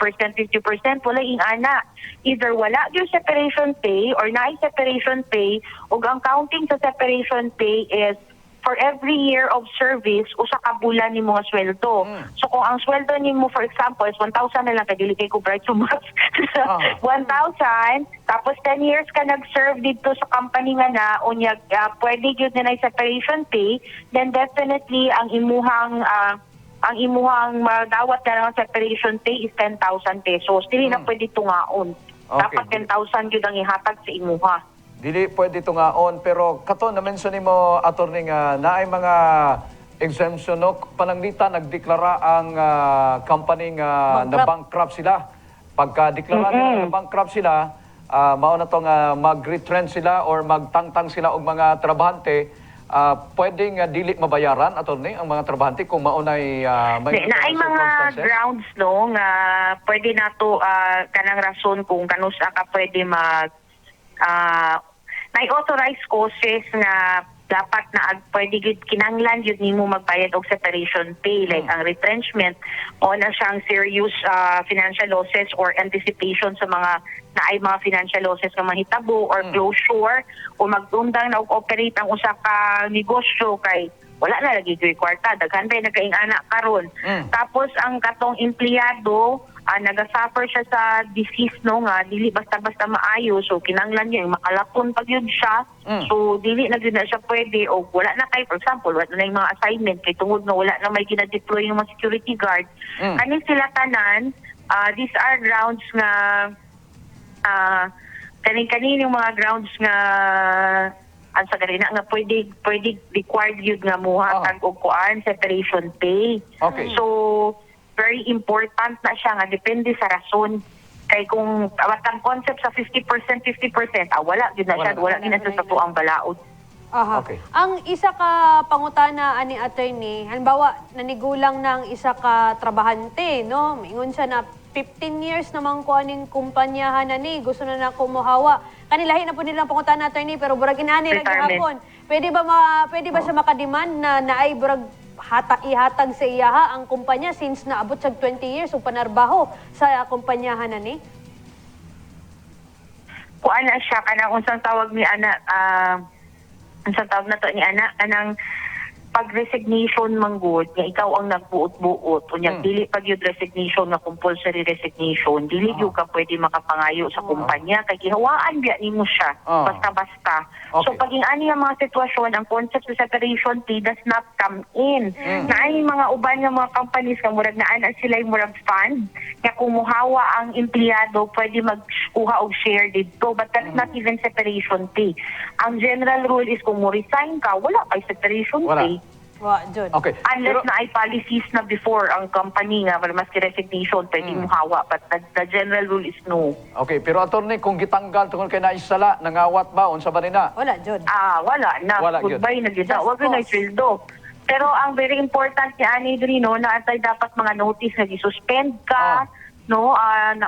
wala ingana either wala yung separation pay or naay separation pay ug ang counting sa separation pay is for every year of service usa ka bulan nimo nga sweldo. So kung ang sweldo nimo for example is 1,000 na lang kay dili kay ko bright so much. 1,000 tapos 10 years ka nag-serve dito sa company nga na unya pwede gyud na separation pay then definitely ang imuhang madawat na ng separation pay is 10,000 pesos. Dili na pwede tungaon. Okay. Dapat 10,000 yun ang ihatag sa imuha. Dili pwede tungaon pero kato na mention nimo attorney nga naay mga exemption no pananglitan nagdeklara ang company nga na-bankrupt sila. Pagka-deklara nila na bankrupt sila, mao na to nga mag-retrench sila or magtangtang sila og mga trabahante. Pwedeng dili mabayaran attorney ang mga trabahante kung maunay naay mga grounds no nga pwede nato kanang rason kung kanusa ka pwede mag na-authorize causes nga dapat na pwede gud kinanglan yun nimo magbayad og separation pay like ang retrenchment o na siyang serious financial losses or anticipation sa mga naay mga financial losses nga mahitabo or closure o magdundang na operate ang usa ka negosyo kay wala na lagi gyud kwarta daghan bay nagkaingana karon tapos ang katong empleyado nagasuffer siya sa disease no nga dili basta-basta maayo so kinanglan niya makalapon pag yun siya so dili na gyud na siya pwede o wala na kay for example wala na yung mga assignment kay tungod na wala na may gina-deploy yung mga security guard ani sila tanan these are grounds nga kaning mga grounds nga ang sa ganina nga pwede required yun nga muhatag og kuan separation pay so very important na siya nga depende sa rason kay kung ang concept sa 50% wala yun na siya wala gina sa tuang balaod. Okay. Ang isa ka pangutana ani attorney halimbawa nanigulang ng isa ka trabahante no ingon siya na 15 years namang kuaning kumpanyahan na ni gusto na kumuhawa kanilahi na po nilang pangutana attorney pero burag inani ra gyapon pwede ba siya makademand na naay burag ihatag sa iyaha ang kumpanya since naabot sa 20 years o panarbaho sa kumpanyahan na ni? Kuan na siya kanang unsang tawag ni ana unsang tawag na to ni ana kanang pag-resignation manggod nga ikaw ang nagbuot-buot unya dili pag yung resignation na compulsory resignation dili yung ka pwede makapangayo sa kumpanya kay gihawaan biya nimo siya basta-basta so paging ani ang mga sitwasyon ang concept sa separation pay does not come in naay mga uban nga mga companies nga murag naa sila yung murag fund nga kumuhawa ang empleyado pwede magkuha og share dito but that's not even separation pay ang general rule is kung mo resign ka wala kay separation pay. Okay. Unless na ay policies na before ang company nga maski resignation pwede mo hawa but the general rule is no. Okay, pero attorney kung gitanggal tungod kay naisala nangawat ba unsa ba nina? Wala jud. Wala na. Goodbye na gyud. Wa gyud na sweldo. Pero ang very important ni ani diri no na atay dapat mga notice nga gi-suspend ka no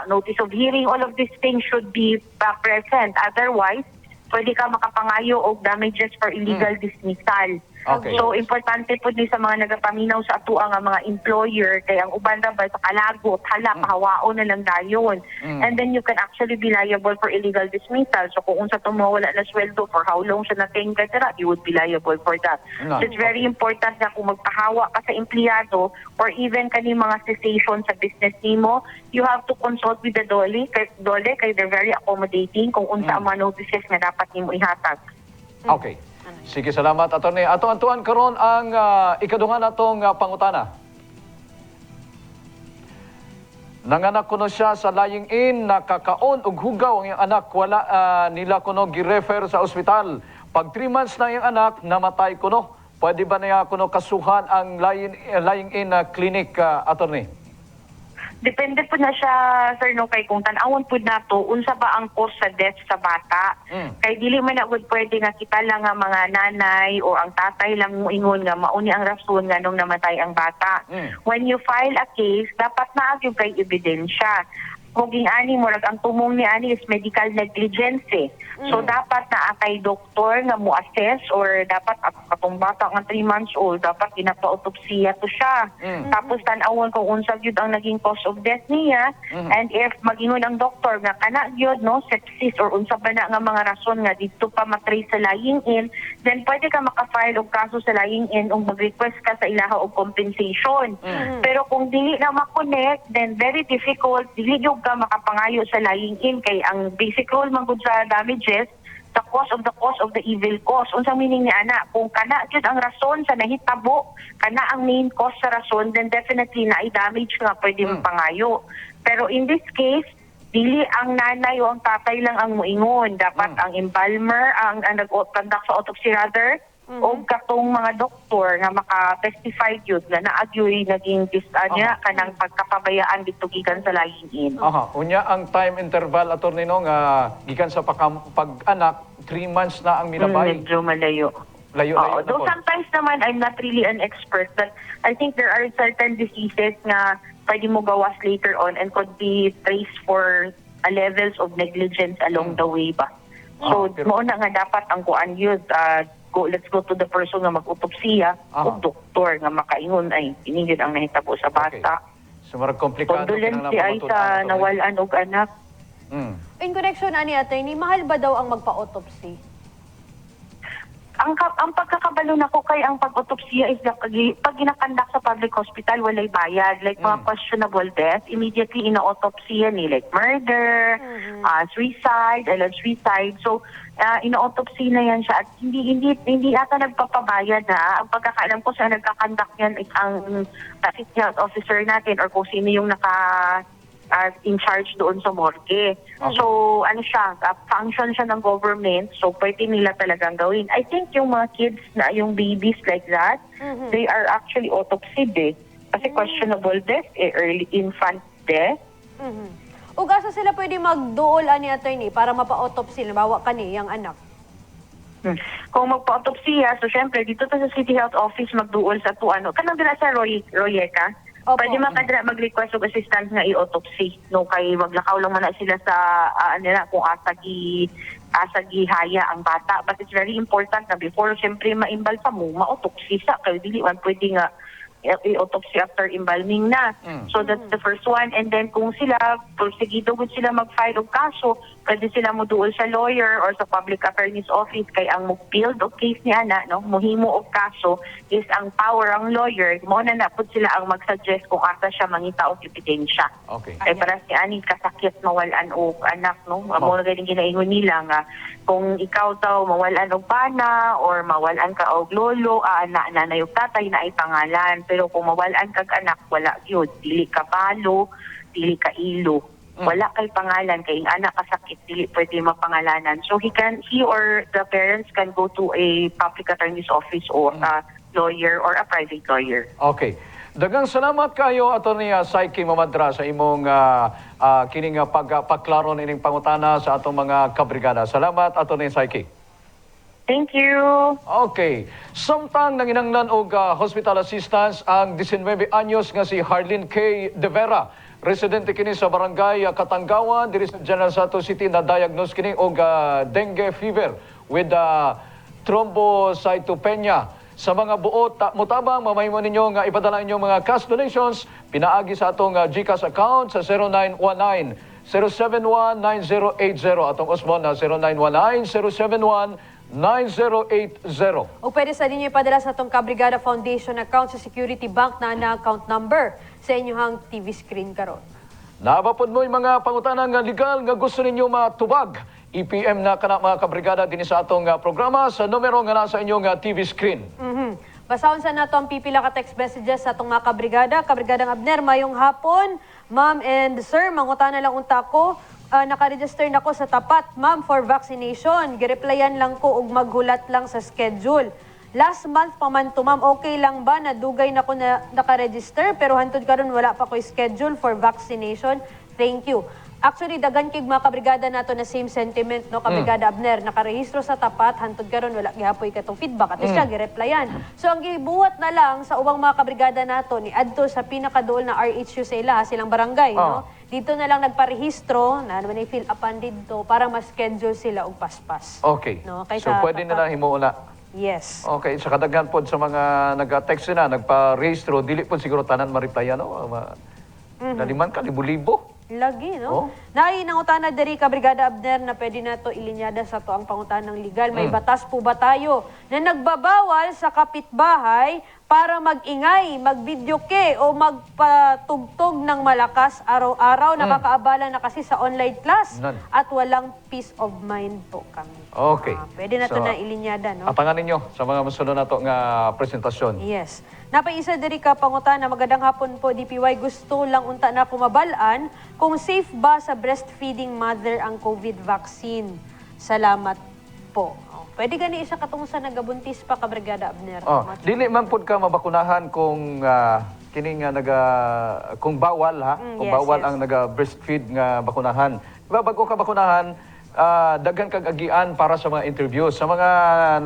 notice of hearing all of these things should be present otherwise pwede ka makapangayo og damages for illegal dismissal. Okay. So importante po din sa mga nagapaminaw sa ato ang mga employer kay ang uban ra ba sa kalagot hala pahawaon na lang dayon. And then you can actually be liable for illegal dismissal. So kung unsa to mawala na sweldo for how long siya natingga tira, you would be liable for that. So it's very important na kung magpahawa ka sa empleyado or even kani mga cessation sa business nimo, you have to consult with the DOLE kay they're very accommodating kung unsa ang mga notices nga dapat nimo ihatag. Okay. Sige, salamat, Atty. Ato antuan karon ang ikaduha natong pangutana. Nanganak kuno siya sa lying-in, nakakaon og hugaw ang iyang anak, wala nila kuno gi-refer sa ospital. Pag 3 months na iyang anak, namatay kuno. Pwede ba niya kuno kasuhan ang lying-in clinic, Atty.? Depende po na siya, sir, no, kay kung tanawon po na to, unsa ba ang cause sa death sa bata. Kay dili man na pwede nga kita lang nga mga nanay o ang tatay lang moingon nga mauni ang rason nga nung namatay ang bata. When you file a case, dapat naagyo kay ebidensya. Kung ani mo, ang tumong ni ani is medical negligence eh. So dapat na kay doktor nga mo-assess or dapat atong bata nga 3 months old, dapat ginapa-autopsiya to siya. Tapos tanawon kung unsa gyud ang naging cause of death niya, and if magingon ang doktor nga kana gyud no sepsis or unsa ba na nga mga rason nga dito pa matrace sa lying-in, then pwede ka maka-file og kaso sa lying-in ug mag-request ka sa ilaha og compensation. Pero kung dili na ma-connect, then very difficult, dili gyud ka makapangayo sa lying-in kay ang basic rule man gud sa damages, the cause of the evil cause. Unsa meaning ni ana, kung kana gyud ang rason sa nahitabo, kana ang main cause sa rason, then definitely na i-damage nga pwede mapangayo. Pero in this case, dili ang nanay o ang tatay lang ang muingon, dapat ang embalmer ang nag-conduct sa autopsy rather, o katong mga doktor nga maka-testify yun na naagyoy naging kanang pagkapabayaan dito gikan sa lying-in. Unya ang time interval, Atty. No, nga gikan sa pag-anak, 3 months na ang minabay. Medyo malayo. Layo-layo na Though po. sometimes naman, I'm not really an expert, but I think there are certain diseases nga pwede mo gawas later on and could be traced for levels of negligence along the way ba. So, mauna nga dapat ang kuan yun, let's go to the person nga mag-autopsiya o doktor nga makaingon ay ini yun ang nahitabo sa bata. So, marag komplikado. Condolence ay sa nawalan og anak. In connection, ani attorney, mahal ba daw ang magpa-autopsy? Ang pagkakabalo na ko kay ang pag-autopsiya is pag ginakandak sa public hospital, walay bayad. Like mga questionable death, immediately ina-autopsiya ni like murder, suicide, suicide. So, ina-autopsy na yan siya at hindi ata nagpapabayad na. Ang pagkakaalam ko sa nagkakandak yan is ang city health officer natin or kung sino yung in charge doon sa morgue. So, function siya ng government, so pwede nila talagang gawin. I think yung mga kids na, yung babies like that, they are actually autopsied eh. Kasi questionable death, early infant death. Ug asa sila pwede magduol ani attorney para mapa-autopsy bawa kani yang anak? Kung magpa-autopsiya, so syempre dito sa City Health Office magduol sa kanang dira sa Royeca. Pwede mag-request og assistance nga i-autopsy. No, kay maglakaw lang man na sila sa kung asa gihaya ang bata. But it's very important na before siyempre maimbal pa mo, ma-autopsy sa kay dili man pwede nga i-autopsy after embalming na. So that's the first one. And then kung sila, porsigido gud sila mag-file og kaso, pwede sila mo duol sa lawyer or sa public attorney's office kay ang mo-build og case ni ana, no, mohimo og kaso is ang power ang lawyer. Mo na pud sila ang mag-suggest kung asa siya mangita og ebidensya. Okay. Kay para si ani kasakit mawalan og anak, no. Amo na ganing ginaingon nila nga kung ikaw daw mawalan og bana or mawalan ka og lolo, nanay og tatay na ay pangalan. Pero kung mawalan kag anak, wala yun. Dili ka balo, dili ka ilo. Wala kay pangalan, kay anak kasakit, dili pwede mapangalanan. So he or the parents can go to a public attorney's office or a lawyer or a private lawyer. Okay. Dagang salamat kayo, Atty. Saiki Mamadra, sa imong kining pagpaklaro nining pangutana sa atong mga kabrigada. Salamat, Atty. Saiki. Thank you. Okay. Samtang nanginanglan og hospital assistance ang 19 anyos nga si Harleen K. De Vera. Residente kini sa barangay Katanggawan, diri sa General Santos City, na diagnose kini og dengue fever with thrombocytopenia. sa mga buot mutabang mamahimo ninyo nga ipadala inyong mga cash donations pinaagi sa atong GCash account sa 0919-071-9080 atong usbon na 0919-071-9080. O pwede sa ninyo ipadala sa itong Kabrigada Foundation account sa Security Bank na account number sa inyong TV screen karon. Nabapod mo yung mga pangutanang legal nga gusto ninyo matubag. EPM na kana mga kabrigada din sa atong programa sa numero nga nasa inyong TV screen. Basahon sa nato ang pipila ka text messages sa atong mga kabrigada. Kabrigadang Abner, mayong hapon. Ma'am and sir, mangutana lang unta ko. Nakaregister na ko sa tapat, ma'am, for vaccination. Gireplyan lang ko ug maghulat lang sa schedule. Last month pa man to, ma'am, okay lang ba na dugay na ko na nakaregister pero hantod karon wala pa ko schedule for vaccination? Thank you. Actually, dagan kig mga kabrigada nato na same sentiment, no, Kabrigada Abner, nakarehistro sa tapat, hantod karon wala gihapoy katong feedback at siya gireplyan. So ang gibuhat na lang sa ubang mga kabrigada nato ni adto sa pinakaduol na RHU sa ila, silang barangay, no? Dito na lang nagparehistro, na naman i-fill upan dito para ma-schedule sila og paspas. Okay. No? So pwede na himuuna. Yes. Okay, sa kadaghan po sa mga nag-text na, nagpa-registro, dili po siguro tanan ma-replyan, no? Naliman ka, libo-libo. Lagi, no? Nai nangutana diri Kabrigada Abner na pwede na to ilinyada sa to ang pangutanang legal. May batas po ba tayo na nagbabawal sa kapitbahay para mag-ingay, mag-videoke o magpatugtog ng malakas araw-araw? Nakakaabala na kasi sa online class at walang peace of mind po kami. Okay. Pwede na to na ilinyada, no? Abangan ninyo sa mga masunod na to nga presentasyon. Yes. Napaisa diri ka pangutana, magandang hapon po DPY. Gusto lang unta na kumabalaan kung safe ba sa breastfeeding mother ang COVID vaccine. Salamat po. Pwede gani isa katong sa nagabuntis pa Kabrigada Abner. Dili man pud ka mabakunahan kung kining kung bawal kung bawal ang naga-breastfeed nga bakunahan. Diba bago ka bakunahan, daghan kag agian para sa mga interview. Sa mga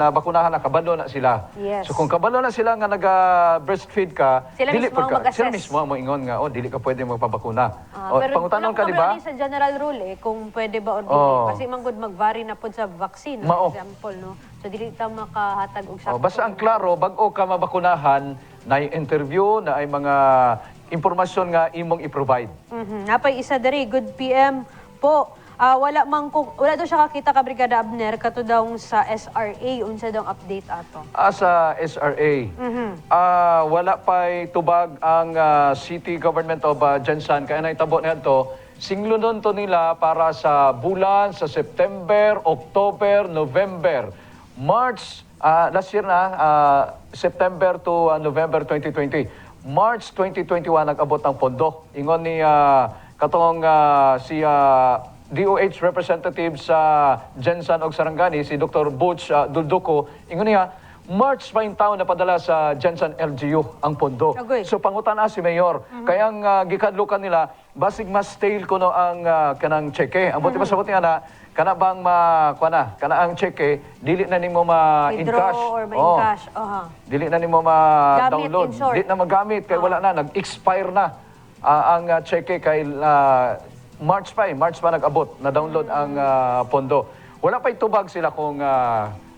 nabakunahan na kabalo na sila. Yes. So kung kabalo na sila nga naga-breastfeed ka, Sila dili mismo pud ka. mag-assess. Sila mismo ang moingon nga, dili ka pwede magpabakuna. Pero pangutanon ka, di ba? sa general rule kung pwede ba o dili. Kasi manggod mag-vary na po sa vaccine, for example, no? So dili ta makahatag og sakto. Basta ang klaro, bago ka mabakunahan, na interview, na ay mga impormasyon nga imong i-provide. Napay isa diri, good PM po. Wala daw siya kakita Kabrigada Abner kato daw sa SRA unsa daw update ato. Sa SRA, wala pa'y tubag ang City Government of Jensan kaya naitabo na ito. Singlunon to nila para sa bulan sa September, October, November, March, last year na, September to November 2020. March 2021 nag-abot ang pondo. Ingon ni katong si DOH representative sa Jensan og Sarangani, si Dr. Butch Dulduco, ingon niya, March pa yung taon na padala sa Jensan LGU ang pondo. So pangutan si Mayor. Kaya ang gikadlukan nila, basig mas tail ko no ang kanang cheque. Ang buti masabot niya na, kana bang kana ang cheque, dili na nimo ma-encash. Or ma-encash. Dili na nimo ma-download. Dili na magamit, kay wala na, nag-expire na ang cheque kay March pa nag-abot, na-download ang pondo. Wala pa itubag sila kung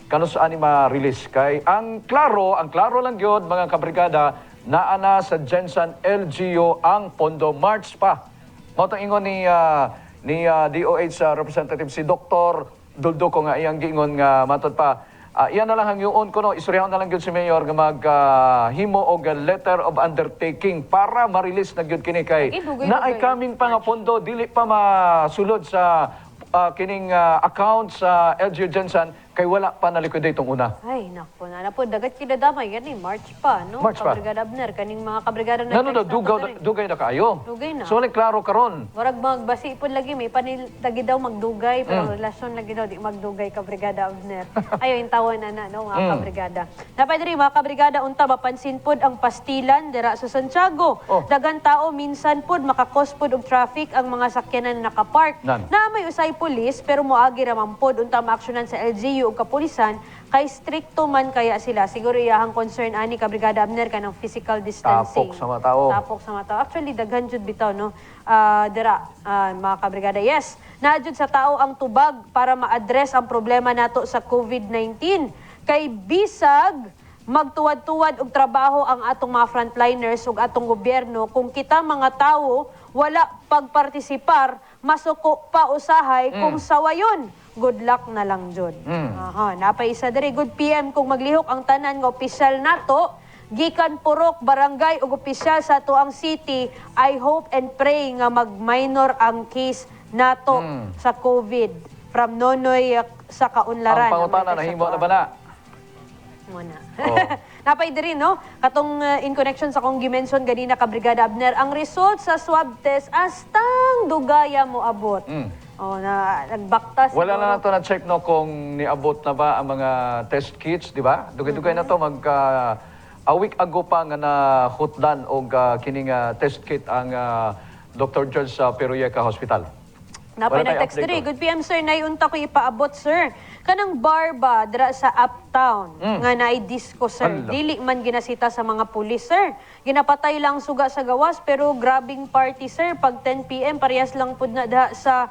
kano saan ma-release. Kay ang klaro lang yun, mga kabrigada, naana sa Jensan LGU ang pondo. March pa. Mautang ingon ni DOH representative si Dr. Dulduco nga iyang giingon nga matod pa. Iyan na lang ang yun ko, no? Isuryahan na lang yun si Mayor nga maghimo og letter of undertaking para ma-release na yun kini kay na ay kaming pa nga pondo, dili pa masulod sa kining account sa LGU Jensan kay wala pa na-liquidate itong una. Ay, naku na po. Dagat kinadamay. Yan March pa, no? March pa. Kabrigada Abner. Kaning mga kabrigada na... Dugay na kayo. Dugay na. So, klaro karon. Warag magbasi po lagi. May panilagi daw magdugay. Pero relasyon lagi daw. Di magdugay Kabrigada Abner. Ayaw yung tawan na, no? Mga kabrigada. Napay diri, mga kabrigada, unta, mapansin pod ang pastilan dira sa Santiago. Dagan tao, minsan pod, makakos pod og traffic ang mga sakyanan na nakapark. Na may usay pulis, pero moagi raman pod, unta maaksyonan sa LGU o kapulisan, kay stricto man kaya sila. Siguro iyahang concern ani Kabrigada Abner kanang physical distancing. Tapok sa mga tao. Tapok sa mga tao. Actually, daghan jud bitaw, no? Dira, mga kabrigada. Yes, naadjud sa tao ang tubag para ma-address ang problema nato sa COVID-19. Kay bisag magtuwad-tuwad og trabaho ang atong mga frontliners ug atong gobyerno kung kita mga tawo wala pagpartisipar masuko pa usahay kung sawayon good luck na lang jud. Aha, napay isa diri good PM kung maglihok ang tanan nga opisyal nato gikan purok barangay ug opisyal sa tuang city. I hope and pray nga mag-minor ang case nato sa COVID from Nonoy sa Kaunlaran. Ang pangutana nahimo na ba na? Muna. Napay diri no katong in connection sa kong gimension ganina ka Brigada Abner ang result sa swab test astang dugaya mo abot. Na nagbaktas. Wala na nato na check no kung niabot na ba ang mga test kits, di ba? Dugay-dugay na to a week ago pa nga na hutdan og kining test kit ang Dr. George sa Peruyeca Hospital. Napay na text diri. Good PM sir, naiunta ko ipaabot sir. Kanang bar ba dira sa Uptown nga naay disco sir. Dili man ginasita sa mga pulis sir. Ginapatay lang suga sa gawas pero grabing party sir. Pag 10 PM parehas lang pud na da sa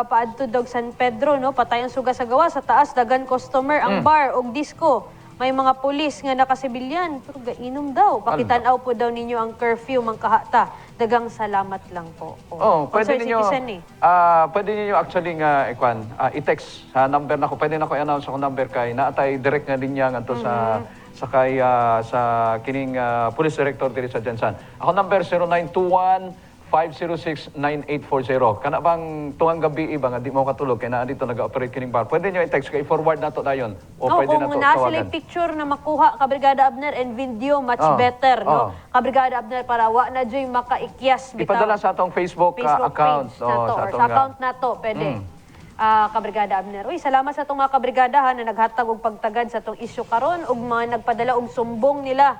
paadto dog San Pedro no. Patay ang suga sa gawas sa taas dagan customer ang bar og disco. May mga pulis nga nakasibilyan pero gainom daw. Pakitan-aw po daw ninyo ang curfew mangkahata. Dagang salamat lang po. Pwede ninyo, pwede ninyo actually nga i-text sa number nako. Pwede nako i-announce ako number kay naatay direct nga linya ngadto sa kining police director diri sa Jensan. Ako number 0921-506-9840. Kana bang tuwang gabi iba nga di mo katulog kay naa dito nag-operate kining bar. Pwede niyo i-text kay forward nato dayon o pwede nato kung tawagan. sila picture na makuha ka Brigada Abner and video much better no. Ka Brigada Abner para wa na joy makaikyas bitaw. Ipadala sa atong Facebook account sa account nato pwede. Ka Brigada Abner. Uy, salamat sa itong mga kabrigadahan na naghatag og pagtagad sa itong isyu karon ug mga nagpadala og sumbong nila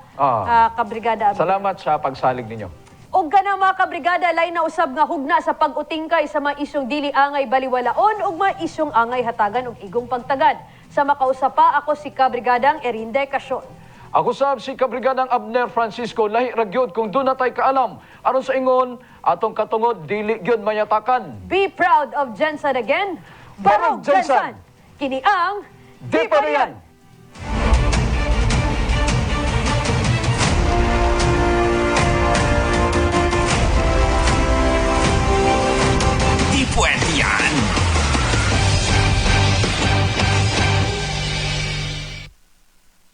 ka Brigada Abner. Salamat sa pagsalig ninyo. Og kana mga kabrigada lay na usab nga hugna sa pag-utingkay sa mga isyong dili angay baliwalaon ug mga isyong angay hatagan og igong pagtagad. Sa makausapa ako si Kabrigadang Erinde Casyon. Ako sab si Kabrigadang Abner Francisco lahi ra gyud kung doon natay kaalam aron sa ingon atong katungod dili gyud mayatakan. Be proud of Jensen again. Barog Jensen. Kini ang Di Pa Riyan. Di Puwede Yan.